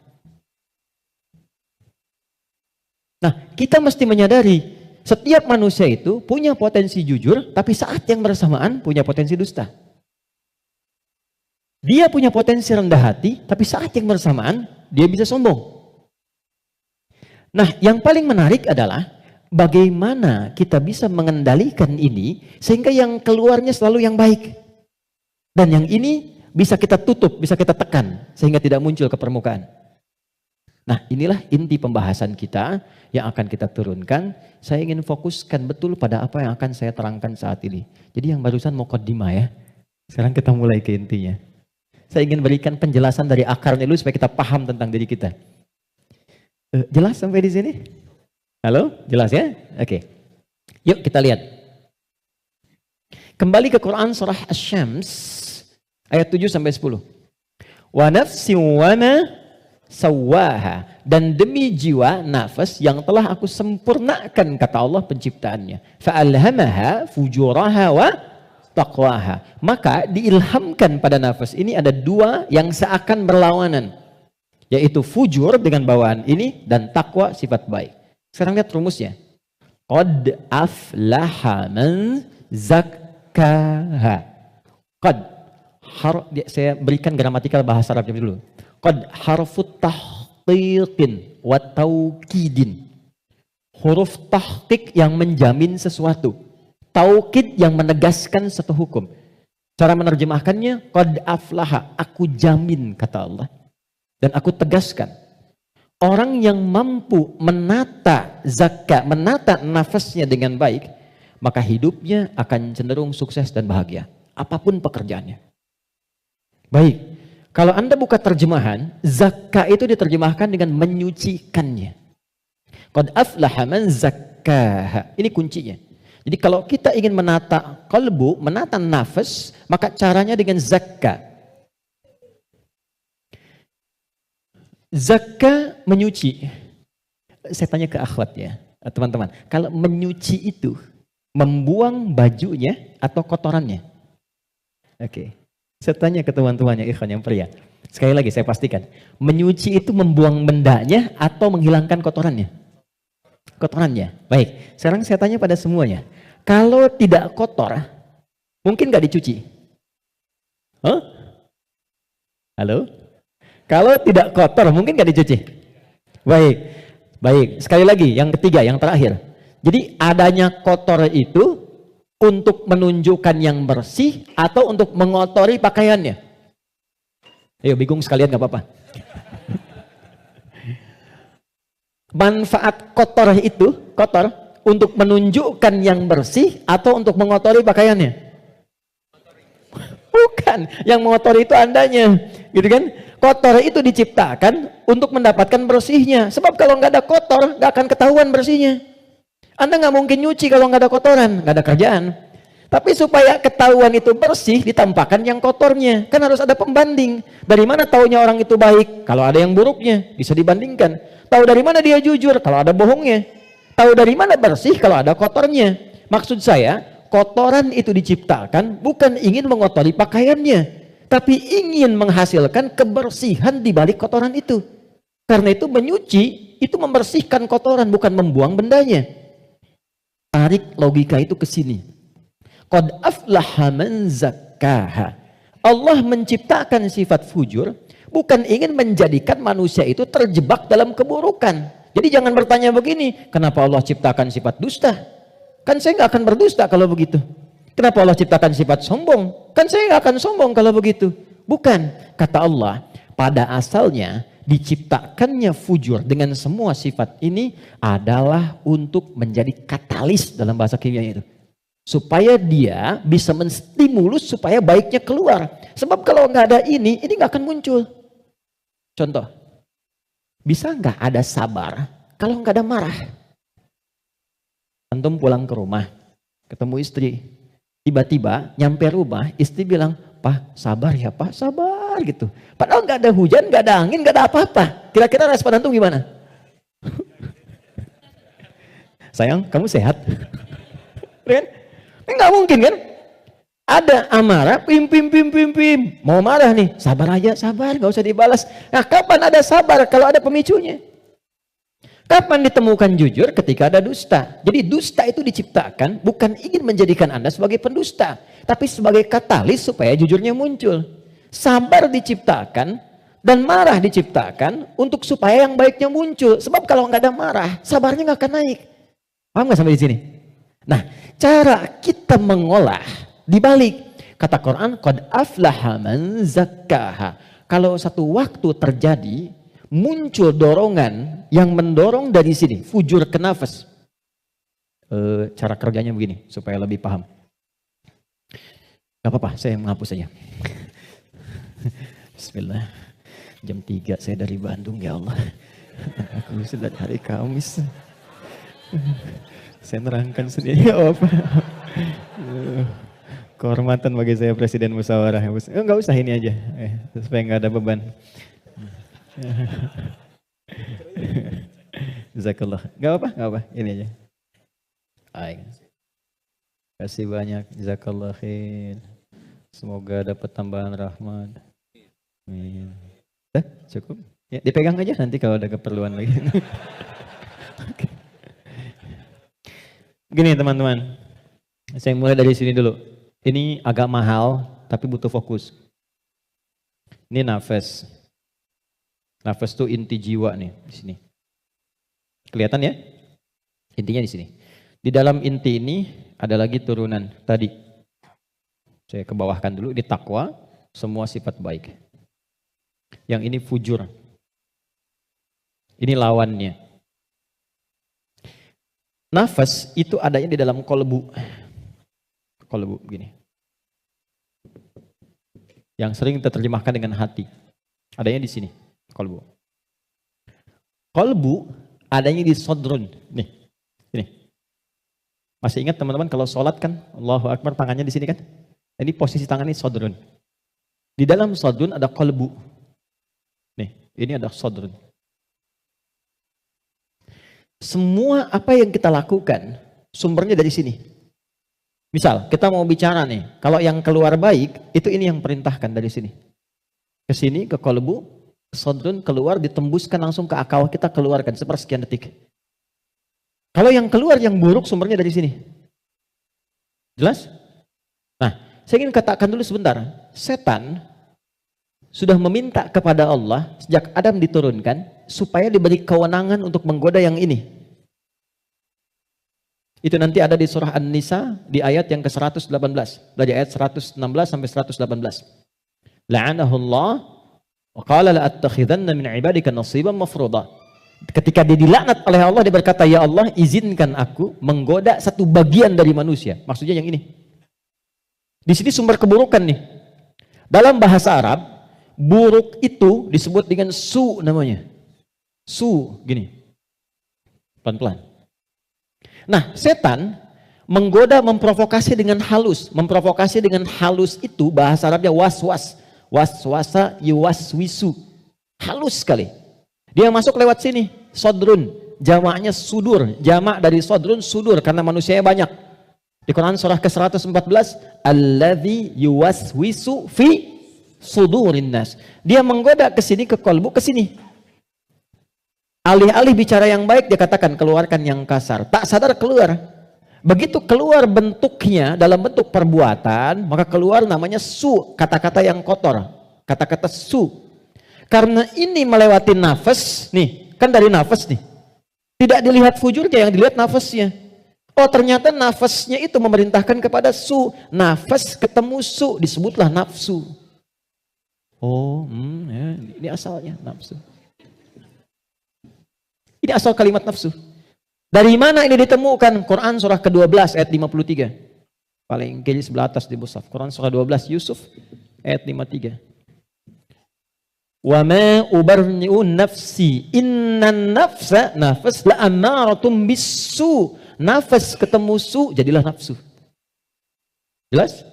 Nah, kita mesti menyadari setiap manusia itu punya potensi jujur, tapi saat yang bersamaan punya potensi dusta. Dia punya potensi rendah hati, tapi saat yang bersamaan dia bisa sombong. Nah, yang paling menarik adalah bagaimana kita bisa mengendalikan ini sehingga yang keluarnya selalu yang baik. Dan yang ini bisa kita tutup, bisa kita tekan sehingga tidak muncul ke permukaan. Nah, inilah inti pembahasan kita yang akan kita turunkan. Saya ingin fokuskan betul pada apa yang akan saya terangkan saat ini. Jadi yang barusan muqaddimah ya. Sekarang kita mulai ke intinya. Saya ingin berikan penjelasan dari akarnya dulu supaya kita paham tentang diri kita. Jelas sampai di sini? Halo? Jelas ya? Oke. Yuk kita lihat. Kembali ke Quran surah Asy-Syams ayat 7 sampai 10. Wa nafsin wa ma sawwaha, dan demi jiwa nafas yang telah aku sempurnakan, kata Allah penciptaannya. Fa'alhamaha fujuraha wa taqwaha. Maka diilhamkan pada nafas ini ada dua yang seakan berlawanan, yaitu fujur dengan bawaan ini dan takwa sifat baik. Sekarang lihat rumusnya. Qad aflaha man zakkaha. Qad, saya berikan gramatikal bahasa Arabnya dulu. Qad harfut tahqiqin wa taukidin. Huruf tahqiq yang menjamin sesuatu, taukid yang menegaskan satu hukum. Cara menerjemahkannya, qad aflaha, aku jamin, kata Allah, dan aku tegaskan. Orang yang mampu menata zakat, menata nafasnya dengan baik, maka hidupnya akan cenderung sukses dan bahagia, apapun pekerjaannya. Baik, kalau Anda buka terjemahan, zakat itu diterjemahkan dengan menyucikannya. Qad aflaha man zakkaha. Ini kuncinya. Jadi kalau kita ingin menata qalbu, menata nafas, maka caranya dengan zakat. Zakat menyuci. Saya tanya ke akhwat ya, teman-teman. Kalau menyuci itu membuang bajunya atau kotorannya? Oke. Saya tanya ke teman-temannya ikhwan yang pria. Sekali lagi saya pastikan. Menyuci itu membuang bendanya atau menghilangkan kotorannya? Kotorannya. Baik. Sekarang saya tanya pada semuanya. Kalau tidak kotor, mungkin nggak dicuci? Huh? Halo? Kalau tidak kotor, mungkin nggak dicuci? Baik. Baik. Sekali lagi, yang ketiga, yang terakhir. Jadi adanya kotor itu untuk menunjukkan yang bersih atau untuk mengotori pakaiannya? Ayo, bingung sekalian nggak apa-apa. Manfaat kotor itu, kotor untuk menunjukkan yang bersih atau untuk mengotori pakaiannya? Bukan, yang mengotori itu andanya, gitu kan? Kotor itu diciptakan untuk mendapatkan bersihnya. Sebab kalau nggak ada kotor, nggak akan ketahuan bersihnya. Anda nggak mungkin nyuci kalau nggak ada kotoran, nggak ada kerjaan. Tapi supaya ketahuan itu bersih, ditampakkan yang kotornya. Kan harus ada pembanding. Dari mana taunya orang itu baik? Kalau ada yang buruknya, bisa dibandingkan. Tahu dari mana dia jujur? Kalau ada bohongnya. Tahu dari mana bersih? Kalau ada kotornya. Maksud saya, kotoran itu diciptakan bukan ingin mengotori pakaiannya, tapi ingin menghasilkan kebersihan di balik kotoran itu. Karena itu menyuci, itu membersihkan kotoran, bukan membuang bendanya. Tarik logika itu ke sini. Qad aflaha man zakkaha. Allah menciptakan sifat fujur bukan ingin menjadikan manusia itu terjebak dalam keburukan. Jadi jangan bertanya begini, kenapa Allah ciptakan sifat dusta? Kan saya nggak akan berdusta kalau begitu. Kenapa Allah ciptakan sifat sombong? Kan saya nggak akan sombong kalau begitu. Bukan, kata Allah, pada asalnya diciptakannya fujur dengan semua sifat ini adalah untuk menjadi katalis dalam bahasa kimia itu. Supaya dia bisa menstimulus supaya baiknya keluar. Sebab kalau nggak ada ini nggak akan muncul. Contoh, bisa nggak ada sabar kalau nggak ada marah? Antum pulang ke rumah, ketemu istri, tiba-tiba nyampe rumah, istri bilang, "Pak, sabar ya Pak, sabar," gitu. Padahal nggak ada hujan, nggak ada angin, nggak ada apa-apa. Kira-kira respon antum gimana? Sayang, kamu sehat? Kan? Nggak mungkin kan? Ada amarah, pim. Mau marah nih, sabar aja, sabar, nggak usah dibalas. Nah, kapan ada sabar kalau ada pemicunya? Kapan ditemukan jujur? Ketika ada dusta. Jadi dusta itu diciptakan bukan ingin menjadikan Anda sebagai pendusta, tapi sebagai katalis supaya jujurnya muncul. Sabar diciptakan dan marah diciptakan untuk supaya yang baiknya muncul. Sebab kalau nggak ada marah, sabarnya nggak akan naik. Paham nggak sampai di sini? Nah, cara kita mengolah dibalik. Kata Quran, qad aflaha man zakkaha. Kalau satu waktu terjadi, muncul dorongan yang mendorong dari sini, fujur ke nafas. Cara kerjanya begini, supaya lebih paham. Gak apa-apa, saya menghapus saja. Bismillah. Jam 3 saya dari Bandung, ya Allah. Aku sudah hari Kamis. Saya nerangkan sendiri. Oh, kehormatan bagi saya Presiden Musyawarah. Enggak usah ini aja, supaya nggak ada beban. Jazakallah. Nggak apa, ini aja. Baik. Kasih banyak, jazakallah khair. Semoga dapat tambahan rahmat. Amin. Cukup. Ya, dipegang aja nanti kalau ada keperluan lagi. Okay. Gini teman-teman, saya mulai dari sini dulu. Ini agak mahal, tapi butuh fokus. Ini nafas. Nafas itu inti jiwa nih di sini. Kelihatan ya? Intinya di sini. Di dalam inti ini ada lagi turunan tadi. Saya kebawahkan dulu. Di takwa, semua sifat baik. Yang ini fujur. Ini lawannya. Nafas itu adanya di dalam kolbu. Kolbu begini. Yang sering kita terjemahkan dengan hati. Adanya di sini, kolbu. Kolbu adanya di sodrun. Nih, ini. Masih ingat teman-teman kalau sholat kan, Allahu Akbar tangannya di sini kan? Ini posisi tangan ini sodrun. Di dalam sodrun ada kolbu. Nih, ini ada sodrun. Semua apa yang kita lakukan, sumbernya dari sini. Misal, kita mau bicara nih, kalau yang keluar baik, itu ini yang perintahkan dari sini. Ke sini, ke kolbu, ke sodrun, keluar, ditembuskan langsung ke akal, kita keluarkan sepersekian detik. Kalau yang keluar, yang buruk, sumbernya dari sini. Jelas? Nah, saya ingin katakan dulu sebentar. Setan sudah meminta kepada Allah, sejak Adam diturunkan, supaya diberi kewenangan untuk menggoda yang ini. Itu nanti ada di surah An-Nisa di ayat yang ke-118. Dari ayat 116 sampai 118. La'anahullah wa qala la'attakhidanna min ibadika nasiban mafruḍa. Ketika dia dilaknat oleh Allah, dia berkata, ya Allah izinkan aku menggoda satu bagian dari manusia. Maksudnya yang ini. Di sini sumber keburukan nih. Dalam bahasa Arab, buruk itu disebut dengan su namanya. Su, gini. Pelan-pelan. Nah, setan menggoda, memprovokasi dengan halus. Memprovokasi dengan halus itu bahasa Arabnya waswas. Waswasa yuwaswisu. Halus sekali. Dia masuk lewat sini. Sodrun. Jamaknya sudur. Jamak dari sodrun sudur. Karena manusianya banyak. Di Quran surah ke-114. Alladzi yuwaswisu fi sudurin nas. Dia menggoda ke sini, ke kolbu, ke sini. Alih-alih bicara yang baik, dia katakan keluarkan yang kasar. Tak sadar keluar. Begitu keluar bentuknya dalam bentuk perbuatan, maka keluar namanya su, kata-kata yang kotor. Kata-kata su. Karena ini melewati nafas, nih, kan dari nafas nih. Tidak dilihat fujurnya, yang dilihat nafasnya. Oh, ternyata nafasnya itu memerintahkan kepada su. Nafas ketemu su, disebutlah nafsu. Oh, ya, ini asalnya nafsu. Ini asal kalimat nafsu. Dari mana ini ditemukan? Quran surah ke-12 ayat 53. Paling kiri sebelah atas di mushaf. Quran surah 12 Yusuf ayat 53. Wa ma ubarni'u nafsi innan nafsa nafas la amaratum bisu. Nafas ketemu su jadilah nafsu. Jelas?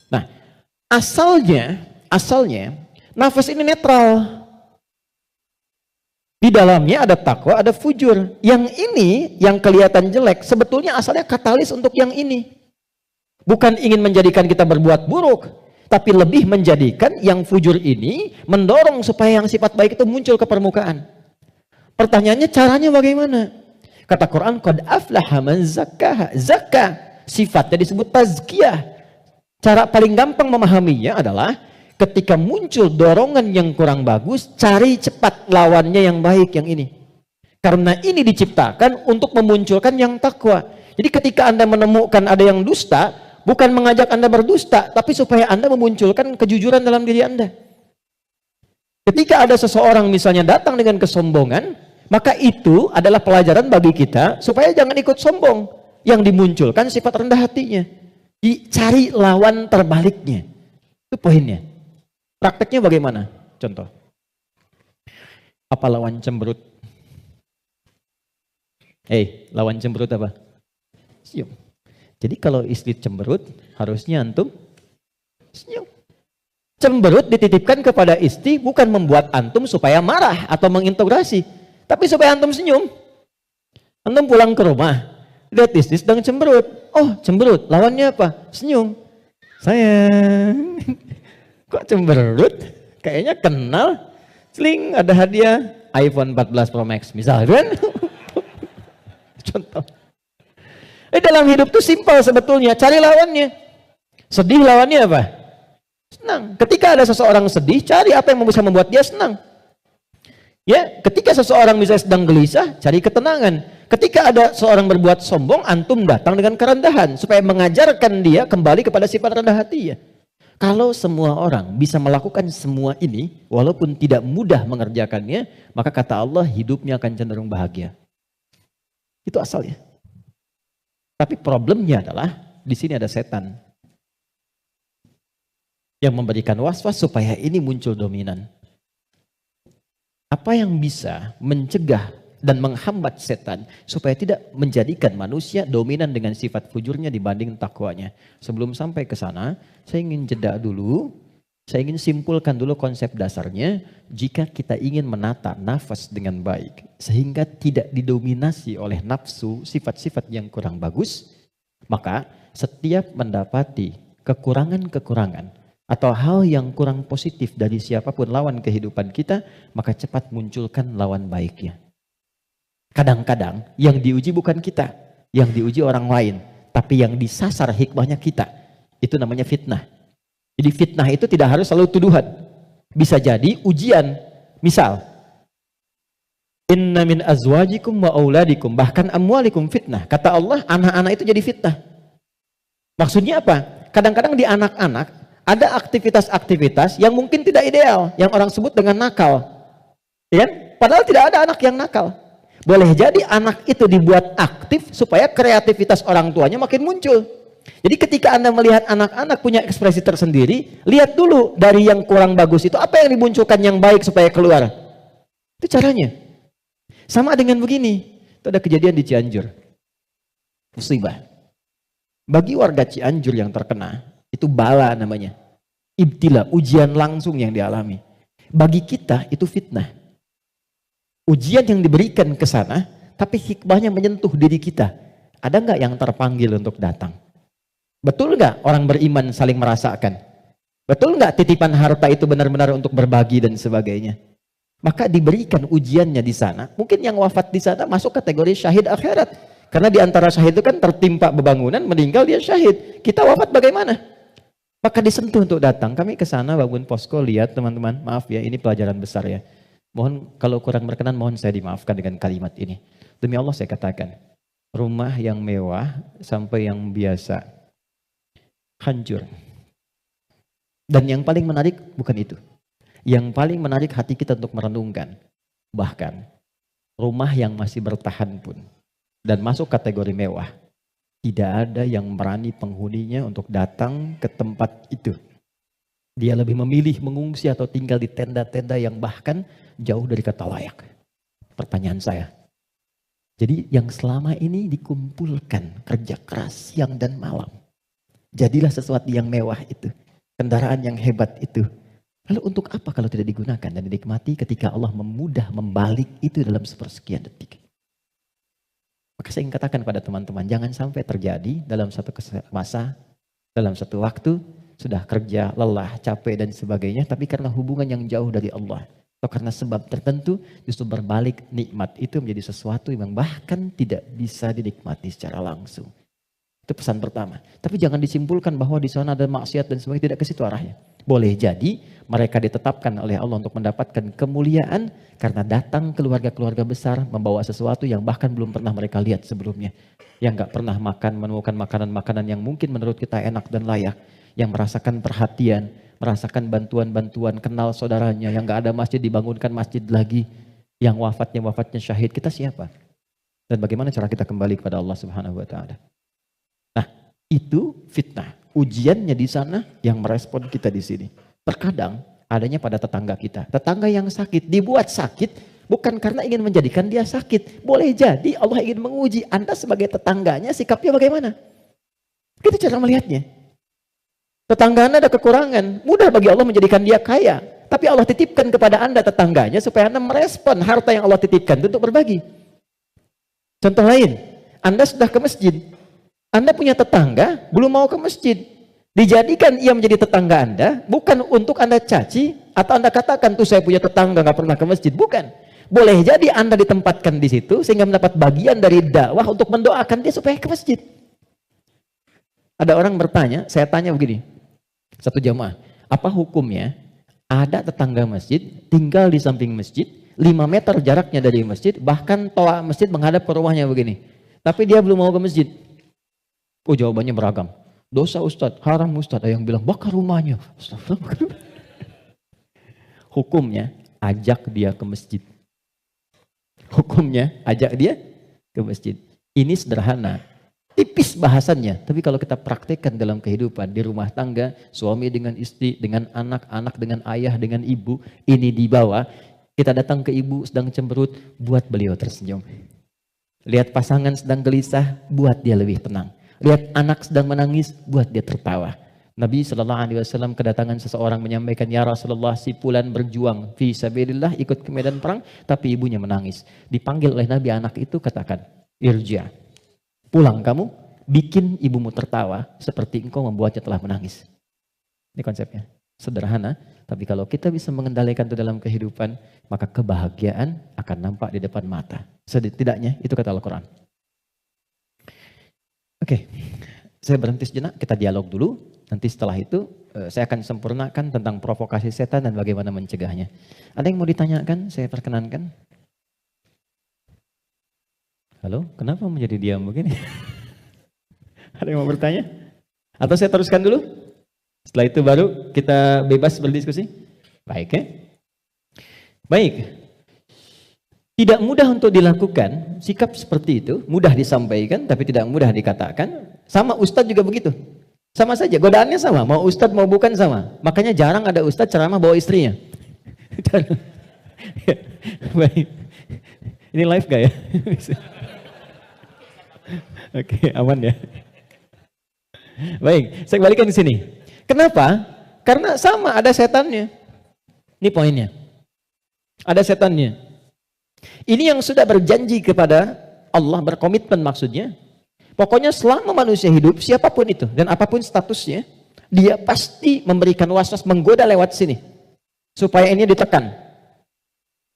Nah, asalnya nafas ini netral. Di dalamnya ada takwa, ada fujur. Yang ini, yang kelihatan jelek, sebetulnya asalnya katalis untuk yang ini. Bukan ingin menjadikan kita berbuat buruk, tapi lebih menjadikan yang fujur ini mendorong supaya yang sifat baik itu muncul ke permukaan. Pertanyaannya caranya bagaimana? Kata Quran, qad aflaha man zakkaha. Zakka, sifatnya disebut tazkiyah. Cara paling gampang memahaminya adalah ketika muncul dorongan yang kurang bagus, cari cepat lawannya yang baik yang ini. Karena ini diciptakan untuk memunculkan yang takwa. Jadi ketika Anda menemukan ada yang dusta, bukan mengajak Anda berdusta, tapi supaya Anda memunculkan kejujuran dalam diri Anda. Ketika ada seseorang misalnya datang dengan kesombongan, maka itu adalah pelajaran bagi kita supaya jangan ikut sombong. Yang dimunculkan sifat rendah hatinya. Dicari lawan terbaliknya. Itu poinnya. Prakteknya bagaimana? Contoh. Apa lawan cemberut? Lawan cemberut apa? Senyum. Jadi kalau istri cemberut, harusnya antum senyum. Cemberut dititipkan kepada istri bukan membuat antum supaya marah atau mengintegrasi, tapi supaya antum senyum. Antum pulang ke rumah, lihat istri sedang cemberut. Oh, cemberut. Lawannya apa? Senyum. Sayang, kok cemberut? Kayaknya kenal. Sling, ada hadiah iPhone 14 Pro Max misalkan. Contoh. Dalam hidup tuh simpel sebetulnya. Cari lawannya. Sedih lawannya apa? Senang. Ketika ada seseorang sedih, cari apa yang bisa membuat dia senang. Ya, ketika seseorang misalnya sedang gelisah, cari ketenangan. Ketika ada seorang berbuat sombong, antum datang dengan kerendahan supaya mengajarkan dia kembali kepada sifat rendah hati ya. Kalau semua orang bisa melakukan semua ini, walaupun tidak mudah mengerjakannya, maka kata Allah hidupnya akan cenderung bahagia. Itu asalnya. Tapi problemnya adalah di sini ada setan yang memberikan was-was supaya ini muncul dominan. Apa yang bisa mencegah dan menghambat setan supaya tidak menjadikan manusia dominan dengan sifat fujurnya dibanding takwanya? Sebelum sampai ke sana, saya ingin jeda dulu. Saya ingin simpulkan dulu konsep dasarnya. Jika kita ingin menata nafas dengan baik, sehingga tidak didominasi oleh nafsu, sifat-sifat yang kurang bagus, maka setiap mendapati kekurangan-kekurangan atau hal yang kurang positif dari siapapun lawan kehidupan kita, maka cepat munculkan lawan baiknya. Kadang-kadang yang diuji bukan kita, yang diuji orang lain, tapi yang disasar hikmahnya kita. Itu namanya fitnah. Jadi fitnah itu tidak harus selalu tuduhan. Bisa jadi ujian. Misal, inna min azwajikum wa auladikum, bahkan amwalikum fitnah. Kata Allah, anak-anak itu jadi fitnah. Maksudnya apa? Kadang-kadang di anak-anak ada aktivitas-aktivitas yang mungkin tidak ideal, yang orang sebut dengan nakal. Ya? Padahal tidak ada anak yang nakal. Boleh jadi anak itu dibuat aktif supaya kreativitas orang tuanya makin muncul. Jadi ketika Anda melihat anak-anak punya ekspresi tersendiri, lihat dulu dari yang kurang bagus itu apa yang dimunculkan yang baik supaya keluar. Itu caranya. Sama dengan begini. Itu ada kejadian di Cianjur. Musibah. Bagi warga Cianjur yang terkena, itu bala namanya. Ibtila, ujian langsung yang dialami. Bagi kita itu fitnah. Ujian yang diberikan ke sana, tapi hikmahnya menyentuh diri kita. Ada nggak yang terpanggil untuk datang? Betul nggak orang beriman saling merasakan? Betul nggak titipan harta itu benar-benar untuk berbagi dan sebagainya? Maka diberikan ujiannya di sana. Mungkin yang wafat di sana masuk kategori syahid akhirat. Karena di antara syahid itu kan tertimpa bebangunan, meninggal dia syahid. Kita wafat bagaimana? Maka disentuh untuk datang. Kami ke sana bangun posko, lihat teman-teman, maaf ya, ini pelajaran besar ya. Mohon kalau kurang berkenan, mohon saya dimaafkan dengan kalimat ini. Demi Allah saya katakan, rumah yang mewah sampai yang biasa hancur. Dan yang paling menarik bukan itu. Yang paling menarik hati kita untuk merenungkan. Bahkan rumah yang masih bertahan pun dan masuk kategori mewah, tidak ada yang berani penghuninya untuk datang ke tempat itu. Dia lebih memilih mengungsi atau tinggal di tenda-tenda yang bahkan jauh dari kata layak. Pertanyaan saya, jadi yang selama ini dikumpulkan kerja keras siang dan malam, jadilah sesuatu yang mewah itu, kendaraan yang hebat itu, lalu untuk apa kalau tidak digunakan dan dinikmati ketika Allah memudah membalik itu dalam sepersekian detik? Maka saya ingin katakan pada teman-teman, jangan sampai terjadi dalam satu masa, dalam satu waktu, sudah kerja, lelah, capek dan sebagainya, tapi karena hubungan yang jauh dari Allah, atau karena sebab tertentu, justru berbalik nikmat itu menjadi sesuatu yang bahkan tidak bisa dinikmati secara langsung. Itu pesan pertama. Tapi jangan disimpulkan bahwa di sana ada maksiat dan sebagainya, tidak ke situ arahnya. Boleh jadi mereka ditetapkan oleh Allah untuk mendapatkan kemuliaan karena datang keluarga-keluarga besar membawa sesuatu yang bahkan belum pernah mereka lihat sebelumnya. Yang gak pernah menemukan makanan-makanan yang mungkin menurut kita enak dan layak. Yang merasakan perhatian, merasakan bantuan-bantuan, kenal saudaranya. Yang gak ada masjid, dibangunkan masjid lagi. Yang wafatnya syahid, kita siapa? Dan bagaimana cara kita kembali kepada Allah Subhanahu wa Ta'ala? Nah, itu fitnah. Ujiannya di sana yang merespon kita di sini. Terkadang adanya pada tetangga kita. Tetangga yang sakit dibuat sakit bukan karena ingin menjadikan dia sakit. Boleh jadi Allah ingin menguji Anda sebagai tetangganya, sikapnya bagaimana. Itu cara melihatnya. Tetangga Anda ada kekurangan, mudah bagi Allah menjadikan dia kaya. Tapi Allah titipkan kepada Anda tetangganya supaya Anda merespon harta yang Allah titipkan untuk berbagi. Contoh lain, Anda sudah ke masjid. Anda punya tetangga, belum mau ke masjid. Dijadikan ia menjadi tetangga Anda, bukan untuk Anda caci, atau Anda katakan, tuh saya punya tetangga, gak pernah ke masjid. Bukan. Boleh jadi Anda ditempatkan di situ, sehingga mendapat bagian dari dakwah untuk mendoakan dia supaya ke masjid. Ada orang bertanya, saya tanya begini, satu jamaah, apa hukumnya ada tetangga masjid, tinggal di samping masjid, 5 meter jaraknya dari masjid, bahkan toa masjid menghadap ke rumahnya begini. Tapi dia belum mau ke masjid. Oh, jawabannya beragam. Dosa Ustadz, haram Ustadz. Ada yang bilang bakar rumahnya. Hukumnya ajak dia ke masjid. Hukumnya ajak dia ke masjid. Ini sederhana, tipis bahasannya. Tapi kalau kita praktekkan dalam kehidupan di rumah tangga, suami dengan istri, dengan anak, anak dengan ayah, dengan ibu, ini dibawa. Kita datang ke ibu sedang cemberut, buat beliau tersenyum. Lihat pasangan sedang gelisah, buat dia lebih tenang. Lihat anak sedang menangis, buat dia tertawa. Nabi SAW kedatangan seseorang menyampaikan, ya Rasulullah, si fulan berjuang fi sabilillah, ikut ke medan perang, tapi ibunya menangis. Dipanggil oleh Nabi, anak itu katakan, irja, pulang kamu, bikin ibumu tertawa seperti engkau membuatnya telah menangis. Ini konsepnya. Sederhana, tapi kalau kita bisa mengendalikan itu dalam kehidupan, maka kebahagiaan akan nampak di depan mata. Setidaknya itu kata Al-Quran. Oke, saya berhenti sejenak, kita dialog dulu. Nanti setelah itu saya akan sempurnakan tentang provokasi setan dan bagaimana mencegahnya. Ada yang mau ditanyakan? Saya perkenankan. Halo, kenapa menjadi diam begini? Ada yang mau bertanya? Atau saya teruskan dulu? Setelah itu baru kita bebas berdiskusi? Baik ya? Baik. Tidak mudah untuk dilakukan, sikap seperti itu, mudah disampaikan tapi tidak mudah dikatakan. Sama ustadz juga begitu. Sama saja, godaannya sama, mau ustadz mau bukan sama. Makanya jarang ada ustadz ceramah bawa istrinya. Baik. Ini live gak ya? Oke, aman ya. Baik, saya kembalikan di sini. Kenapa? Karena sama, ada setannya. Ini poinnya. Ada setannya. Ini yang sudah berjanji kepada Allah, berkomitmen maksudnya. Pokoknya selama manusia hidup, siapapun itu, dan apapun statusnya, dia pasti memberikan waswas, menggoda lewat sini. Supaya ini ditekan.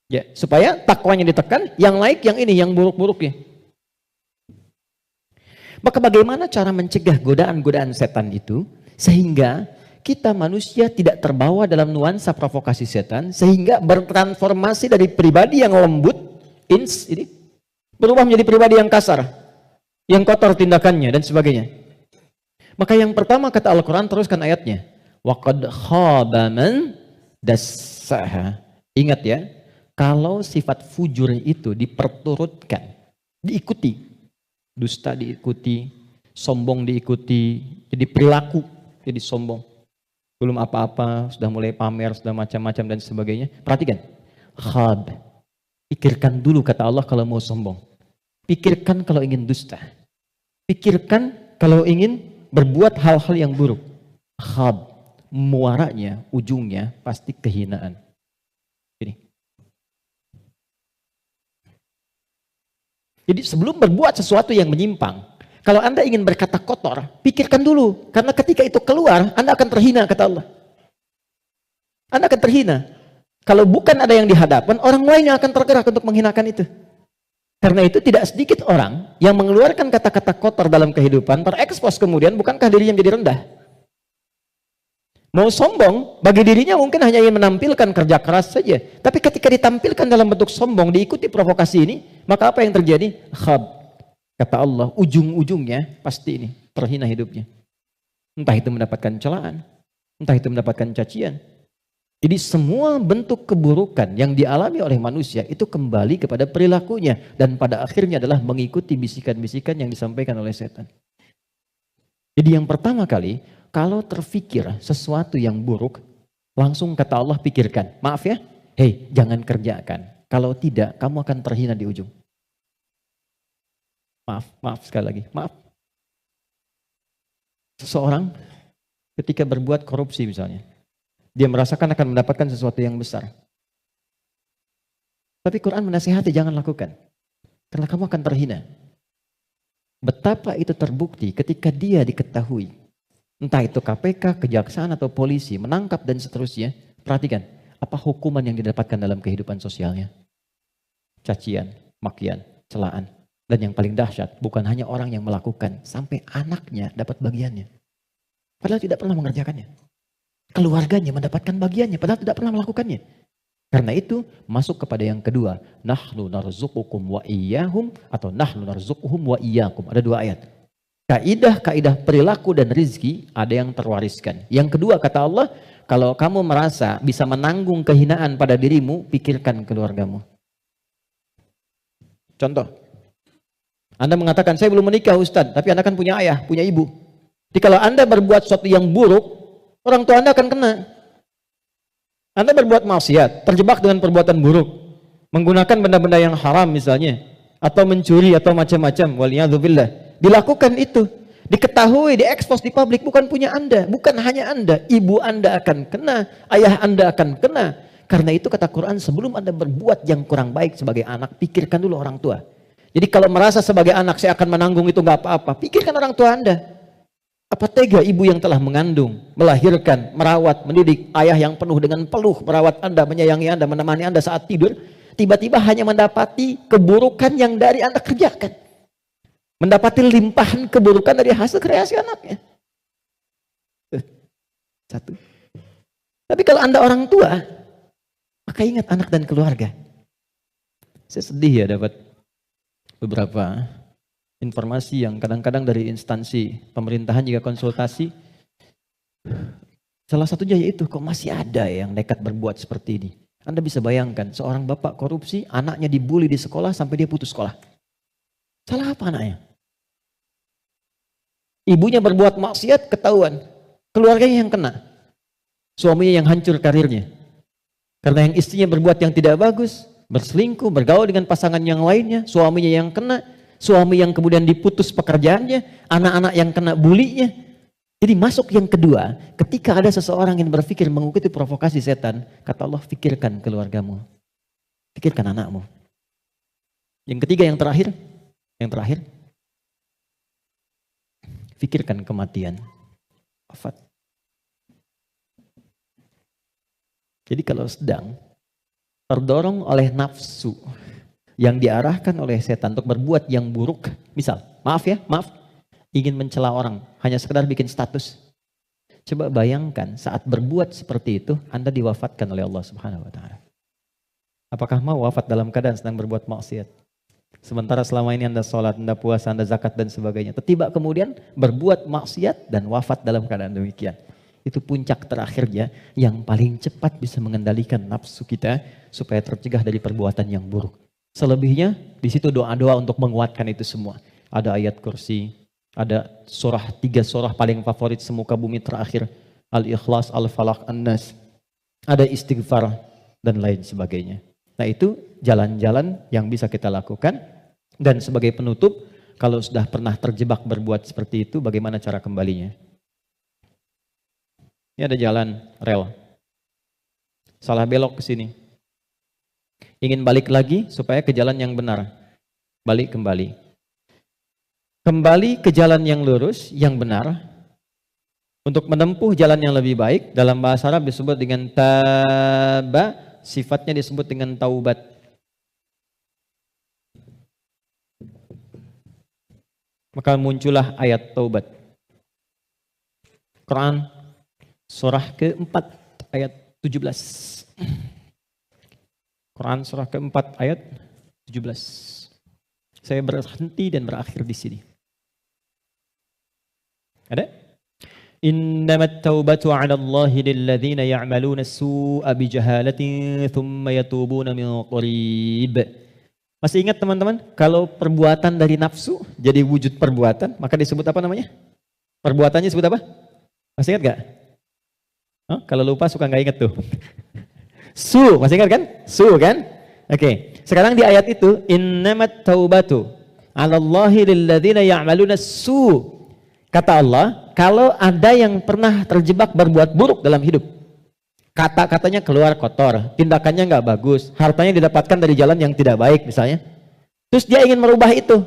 Ya, supaya takwanya ditekan, yang naik yang ini, yang buruk-buruknya. Maka bagaimana cara mencegah godaan-godaan setan itu, sehingga kita manusia tidak terbawa dalam nuansa provokasi setan, sehingga bertransformasi dari pribadi yang lembut, ini berubah menjadi pribadi yang kasar, yang kotor tindakannya dan sebagainya. Maka yang pertama kata Al-Quran, teruskan ayatnya, waqad khaba man dassaha. Ingat ya, kalau sifat fujur itu diperturutkan, diikuti, dusta diikuti, sombong diikuti, jadi perilaku jadi sombong. Belum apa-apa, sudah mulai pamer, sudah macam-macam dan sebagainya. Perhatikan. Khab. Pikirkan dulu kata Allah kalau mau sombong. Pikirkan kalau ingin dusta. Pikirkan kalau ingin berbuat hal-hal yang buruk. Khab. Muaranya, ujungnya pasti kehinaan. Ini. Jadi sebelum berbuat sesuatu yang menyimpang, kalau Anda ingin berkata kotor, pikirkan dulu. Karena ketika itu keluar, Anda akan terhina, kata Allah. Anda akan terhina. Kalau bukan ada yang di hadapan, orang lain yang akan tergerak untuk menghinakan itu. Karena itu tidak sedikit orang yang mengeluarkan kata-kata kotor dalam kehidupan terekspos kemudian bukankah dirinya menjadi rendah. Mau sombong, bagi dirinya mungkin hanya ingin menampilkan kerja keras saja. Tapi ketika ditampilkan dalam bentuk sombong, diikuti provokasi ini, maka apa yang terjadi? Khab. Kata Allah, ujung-ujungnya pasti ini, terhina hidupnya. Entah itu mendapatkan celaan, entah itu mendapatkan cacian. Jadi semua bentuk keburukan yang dialami oleh manusia itu kembali kepada perilakunya. Dan pada akhirnya adalah mengikuti bisikan-bisikan yang disampaikan oleh setan. Jadi yang pertama kali, kalau terfikir sesuatu yang buruk, langsung kata Allah pikirkan. Maaf ya, hei jangan kerjakan. Kalau tidak, kamu akan terhina di ujung. Maaf sekali lagi, maaf. Seseorang ketika berbuat korupsi misalnya, dia merasakan akan mendapatkan sesuatu yang besar. Tapi Quran menasihati jangan lakukan. Karena kamu akan terhina. Betapa itu terbukti ketika dia diketahui. Entah itu KPK, kejaksaan atau polisi menangkap dan seterusnya. Perhatikan, apa hukuman yang didapatkan dalam kehidupan sosialnya? Cacian, makian, celaan. Dan yang paling dahsyat, bukan hanya orang yang melakukan, sampai anaknya dapat bagiannya. Padahal tidak pernah mengerjakannya. Keluarganya mendapatkan bagiannya, padahal tidak pernah melakukannya. Karena itu, masuk kepada yang kedua. Nahnu narzuqukum wa iyyahum, atau nahnu narzuquhum wa iyyakum. Ada dua ayat. Kaidah-kaidah perilaku dan rizki ada yang terwariskan. Yang kedua kata Allah, kalau kamu merasa bisa menanggung kehinaan pada dirimu, pikirkan keluargamu. Contoh, Anda mengatakan saya belum menikah Ustadz, tapi Anda kan punya ayah, punya ibu. Jadi kalau Anda berbuat sesuatu yang buruk, orang tua Anda akan kena. Anda berbuat maksiat, terjebak dengan perbuatan buruk, menggunakan benda-benda yang haram misalnya, atau mencuri atau macam-macam, waliyadzubillah. Dilakukan itu, diketahui, diekspos di publik, bukan punya Anda, bukan hanya Anda, ibu Anda akan kena, ayah Anda akan kena. Karena itu kata Quran, sebelum Anda berbuat yang kurang baik sebagai anak, pikirkan dulu orang tua. Jadi kalau merasa sebagai anak saya akan menanggung itu nggak apa-apa, pikirkan orang tua Anda. Apa tega ibu yang telah mengandung, melahirkan, merawat, mendidik, ayah yang penuh dengan peluh, merawat Anda, menyayangi Anda, menemani Anda saat tidur, tiba-tiba hanya mendapati keburukan yang dari Anda kerjakan. Mendapati limpahan keburukan dari hasil kreasi anaknya. Satu. Tapi kalau Anda orang tua, maka ingat anak dan keluarga. Saya sedih ya dapat beberapa informasi yang kadang-kadang dari instansi pemerintahan juga konsultasi. Salah satunya yaitu kok masih ada yang nekat berbuat seperti ini. Anda bisa bayangkan seorang bapak korupsi, anaknya dibully di sekolah sampai dia putus sekolah. Salah apa anaknya? Ibunya berbuat maksiat, ketahuan. Keluarganya yang kena. Suaminya yang hancur karirnya. Karena yang istrinya berbuat yang tidak bagus, berselingkuh, bergaul dengan pasangan yang lainnya, suaminya yang kena, suami yang kemudian diputus pekerjaannya, anak-anak yang kena bulinya. Jadi masuk yang kedua, ketika ada seseorang yang berpikir mengikuti provokasi setan, kata Allah, pikirkan keluargamu. Pikirkan anakmu. Yang ketiga, yang terakhir, pikirkan kematian. Wafat. Jadi kalau sedang terdorong oleh nafsu yang diarahkan oleh setan untuk berbuat yang buruk, misal, maaf, ingin mencela orang, hanya sekedar bikin status. Coba bayangkan saat berbuat seperti itu, Anda diwafatkan oleh Allah Subhanahu wa Ta'ala. Apakah mau wafat dalam keadaan sedang berbuat maksiat? Sementara selama ini Anda sholat, Anda puasa, Anda zakat dan sebagainya. Tiba kemudian berbuat maksiat dan wafat dalam keadaan demikian. Itu puncak terakhirnya yang paling cepat bisa mengendalikan nafsu kita supaya tercegah dari perbuatan yang buruk. Selebihnya di situ doa-doa untuk menguatkan itu semua. Ada ayat kursi, ada tiga surah paling favorit semuka bumi terakhir. Al-Ikhlas, Al-Falaq, An-Nas. Ada istighfar dan lain sebagainya. Nah itu jalan-jalan yang bisa kita lakukan. Dan sebagai penutup, kalau sudah pernah terjebak berbuat seperti itu, bagaimana cara kembalinya? Ini ada jalan rel. Salah belok ke sini. Ingin balik lagi supaya ke jalan yang benar. Balik kembali. Kembali ke jalan yang lurus, yang benar. Untuk menempuh jalan yang lebih baik, dalam bahasa Arab disebut dengan taba, sifatnya disebut dengan taubat. maka muncullah ayat taubat. Quran surah keempat ayat 17. Quran surah keempat ayat 17. Saya berhenti dan berakhir di sini. Ada? Innamat taubatu 'ala Allahi lilladzina ya'maluna as-su'a bijahalatin thumma yatubuna min qarib. Masih ingat teman-teman? Kalau perbuatan dari nafsu jadi wujud perbuatan, maka disebut apa namanya? Perbuatannya disebut apa? Masih ingat gak? Oh, kalau lupa suka gak ingat tuh. Su, masih ingat kan? Su kan? Oke. Sekarang di ayat itu, innamat taubatu 'ala Allahi lilladzina ya'maluna as-su'. Kata Allah, kalau ada yang pernah terjebak berbuat buruk dalam hidup, kata-katanya keluar kotor, tindakannya nggak bagus, hartanya didapatkan dari jalan yang tidak baik misalnya, terus dia ingin merubah itu,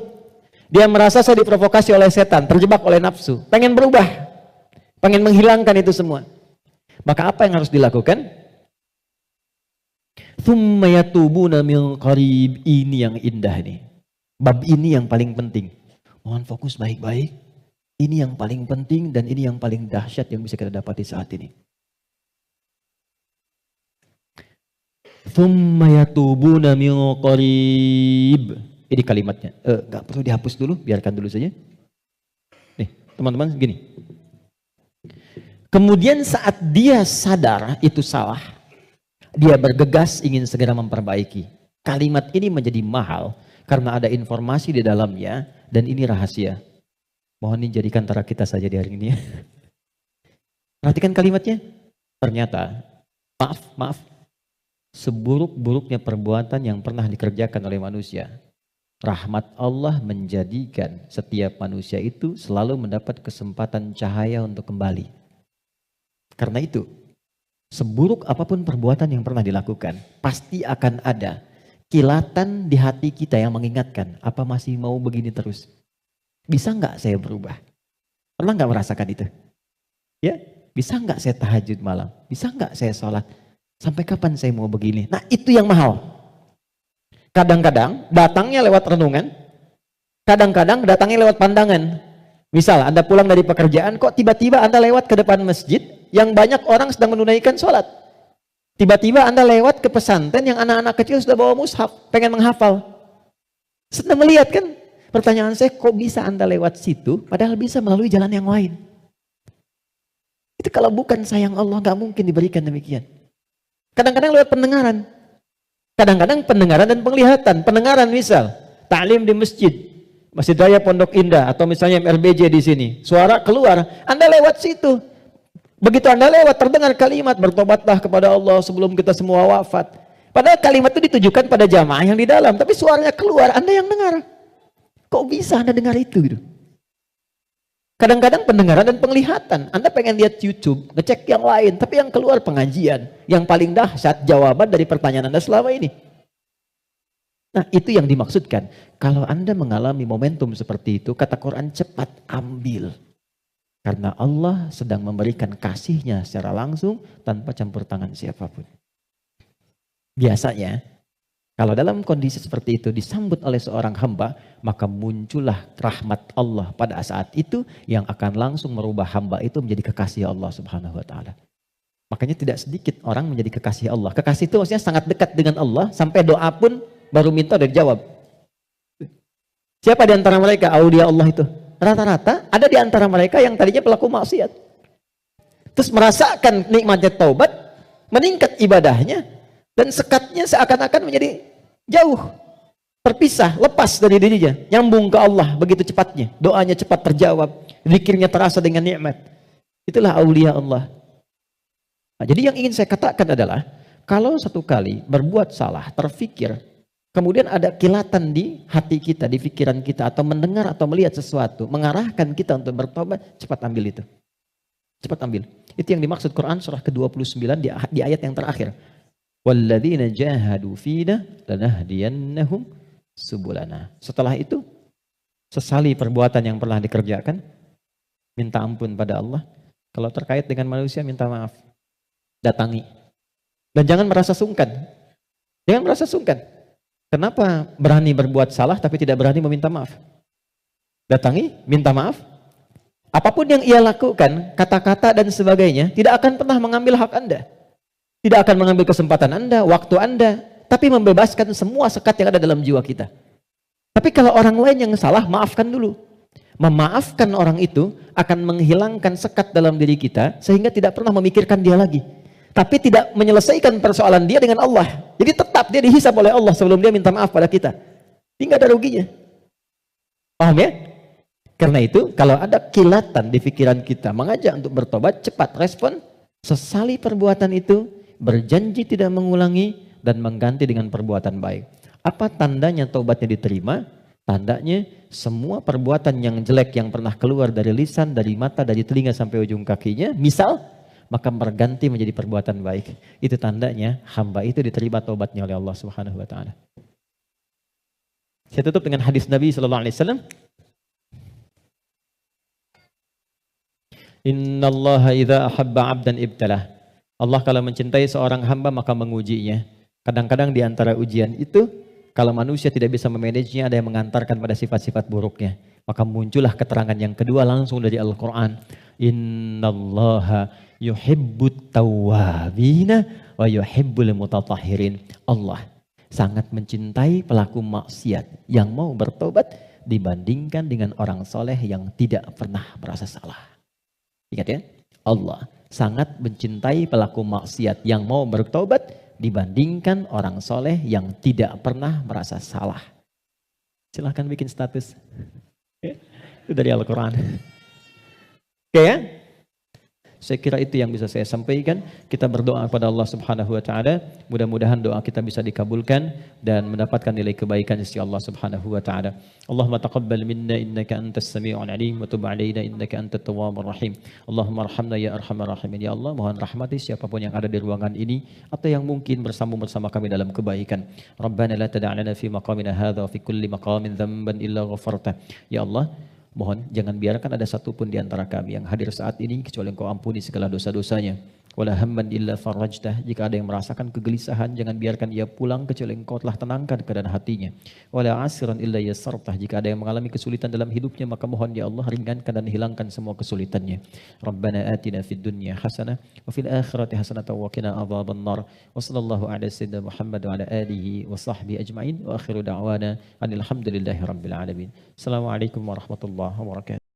dia merasa saya diprovokasi oleh setan, terjebak oleh nafsu, pengen berubah, pengen menghilangkan itu semua, maka apa yang harus dilakukan? Tsumma yatubuna min qarib. Ini yang indah nih, bab ini yang paling penting, mohon fokus baik-baik. Ini yang paling penting dan ini yang paling dahsyat yang bisa kita dapati saat ini. Tsumma yatubuna min qarib. Ini kalimatnya. Enggak perlu dihapus dulu, biarkan dulu saja. Nih, teman-teman gini. Kemudian saat dia sadar itu salah, dia bergegas ingin segera memperbaiki. Kalimat ini menjadi mahal karena ada informasi di dalamnya dan ini rahasia. Mohon dijadikan antara kita saja di hari ini ya. Perhatikan kalimatnya. Ternyata, maaf, seburuk-buruknya perbuatan yang pernah dikerjakan oleh manusia, rahmat Allah menjadikan setiap manusia itu selalu mendapat kesempatan cahaya untuk kembali. Karena itu, seburuk apapun perbuatan yang pernah dilakukan, pasti akan ada kilatan di hati kita yang mengingatkan, apa masih mau begini terus? Bisa nggak saya berubah? Pernah nggak merasakan itu? Ya, bisa nggak saya tahajud malam? Bisa nggak saya sholat? Sampai kapan saya mau begini? Nah itu yang mahal. Kadang-kadang datangnya lewat renungan, kadang-kadang datangnya lewat pandangan. Misal Anda pulang dari pekerjaan, kok tiba-tiba Anda lewat ke depan masjid yang banyak orang sedang menunaikan sholat. Tiba-tiba Anda lewat ke pesantren yang anak-anak kecil sudah bawa mushaf, pengen menghafal. Sedang melihat kan? Pertanyaan saya, kok bisa Anda lewat situ, padahal bisa melalui jalan yang lain? Itu kalau bukan sayang Allah, gak mungkin diberikan demikian. Kadang-kadang lewat pendengaran. Kadang-kadang pendengaran dan penglihatan. Pendengaran misal, ta'lim di masjid, Masjid Raya Pondok Indah, atau misalnya MRBJ di sini. Suara keluar, Anda lewat situ. Begitu Anda lewat, terdengar kalimat, bertobatlah kepada Allah sebelum kita semua wafat. Padahal kalimat itu ditujukan pada jamaah yang di dalam, tapi suaranya keluar, Anda yang dengar. Kok bisa Anda dengar itu gitu? Kadang-kadang pendengaran dan penglihatan. Anda pengen lihat YouTube, ngecek yang lain, tapi yang keluar pengajian. Yang paling dahsyat jawaban dari pertanyaan Anda selama ini. Nah itu yang dimaksudkan. Kalau Anda mengalami momentum seperti itu, kata Quran cepat ambil. Karena Allah sedang memberikan kasihnya secara langsung tanpa campur tangan siapapun. Biasanya, kalau dalam kondisi seperti itu disambut oleh seorang hamba, maka muncullah rahmat Allah pada saat itu yang akan langsung merubah hamba itu menjadi kekasih Allah Subhanahu wa taala. Makanya tidak sedikit orang menjadi kekasih Allah. Kekasih itu maksudnya sangat dekat dengan Allah sampai doa pun baru minta udah dijawab. Siapa di antara mereka aulia Allah itu? Rata-rata ada di antara mereka yang tadinya pelaku maksiat. Terus merasakan nikmatnya taubat, meningkat ibadahnya, dan sekatnya seakan-akan menjadi jauh, terpisah, lepas dari dirinya, nyambung ke Allah begitu cepatnya. Doanya cepat terjawab, zikirnya terasa dengan nikmat. Itulah aulia Allah. Nah, jadi yang ingin saya katakan adalah, kalau satu kali berbuat salah, terfikir, kemudian ada kilatan di hati kita, di pikiran kita, atau mendengar atau melihat sesuatu, mengarahkan kita untuk bertobat, cepat ambil itu. Cepat ambil. Itu yang dimaksud Quran surah ke-29 di ayat yang terakhir. Walladzina jahadu fina lanahdiyannahum subulana. Setelah itu, sesali perbuatan yang pernah dikerjakan, minta ampun pada Allah. Kalau terkait dengan manusia, minta maaf. Datangi. Dan jangan merasa sungkan. Jangan merasa sungkan. Kenapa berani berbuat salah tapi tidak berani meminta maaf? datangi, minta maaf. Apapun yang ia lakukan, kata-kata dan sebagainya, tidak akan pernah mengambil hak Anda. Tidak akan mengambil kesempatan Anda, waktu Anda, tapi membebaskan semua sekat yang ada dalam jiwa kita. Tapi kalau orang lain yang salah, maafkan dulu. Memaafkan orang itu akan menghilangkan sekat dalam diri kita, sehingga tidak pernah memikirkan dia lagi. Tapi tidak menyelesaikan persoalan dia dengan Allah. Jadi tetap dia dihisab oleh Allah sebelum dia minta maaf pada kita. Dia nggak ada ruginya. Paham ya? Karena itu, kalau ada kilatan di pikiran kita, mengajak untuk bertobat, cepat respon, sesali perbuatan itu, berjanji tidak mengulangi, dan mengganti dengan perbuatan baik. Apa tandanya taubatnya diterima? Tandanya semua perbuatan yang jelek yang pernah keluar dari lisan, dari mata, dari telinga sampai ujung kakinya, misal, maka berganti menjadi perbuatan baik. Itu tandanya hamba itu diterima taubatnya oleh Allah Subhanahu wa taala. Saya tutup dengan hadis Nabi sallallahu alaihi wasallam. Innallaha idza ahabba 'abdan ibtalah. Allah kalau mencintai seorang hamba maka mengujinya. Kadang-kadang di antara ujian itu, kalau manusia tidak bisa memanagenya, ada yang mengantarkan pada sifat-sifat buruknya. Maka muncullah keterangan yang kedua langsung dari Al-Quran. Innallaha yuhibbut tawwabina wa yuhibbul mutatahhirin. Allah sangat mencintai pelaku maksiat yang mau bertobat dibandingkan dengan orang soleh yang tidak pernah merasa salah. Ingat ya, Allah sangat mencintai pelaku maksiat yang mau bertobat dibandingkan orang soleh yang tidak pernah merasa salah. Silahkan bikin status. Itu dari Al-Quran. Oke ya? Saya kira itu yang bisa saya sampaikan. Kita berdoa kepada Allah Subhanahu wa taala, mudah-mudahan doa kita bisa dikabulkan dan mendapatkan nilai kebaikan sisi Allah Subhanahu wa taala. Allahumma taqabbal minna innaka antas sami'ul alim wa tub 'alaina innaka antat tawwabur rahim. Allahumma arhamna ya arhamar rahimin. Ya Allah, mohon rahmati siapapun yang ada di ruangan ini atau yang mungkin bersambung bersama kami dalam kebaikan. Rabbana la tada' lana fi maqamina hadza wa fi kulli maqamin dhanban illa ghafarta. Ya Allah, mohon jangan biarkan ada satupun di antara kami yang hadir saat ini kecuali Engkau ampuni segala dosa-dosanya. Wala hamman illa farajtah. Jika ada yang merasakan kegelisahan, jangan biarkan ia pulang kecuali Engkau telah tenangkan keadaan hatinya. Wala asiran illa yassartah. Jika ada yang mengalami kesulitan dalam hidupnya, maka mohon ya Allah ringankan dan hilangkan semua kesulitannya. Rabbana atina fid dunya hasanah wa fil akhirati hasanah wa qina adzabannar. Wa sallallahu ala sayyidina Muhammad wa ala alihi wa sahbihi ajma'in wa akhiru da'wana alhamdulillahi rabbil alamin. Assalamualaikum warahmatullahi wabarakatuh.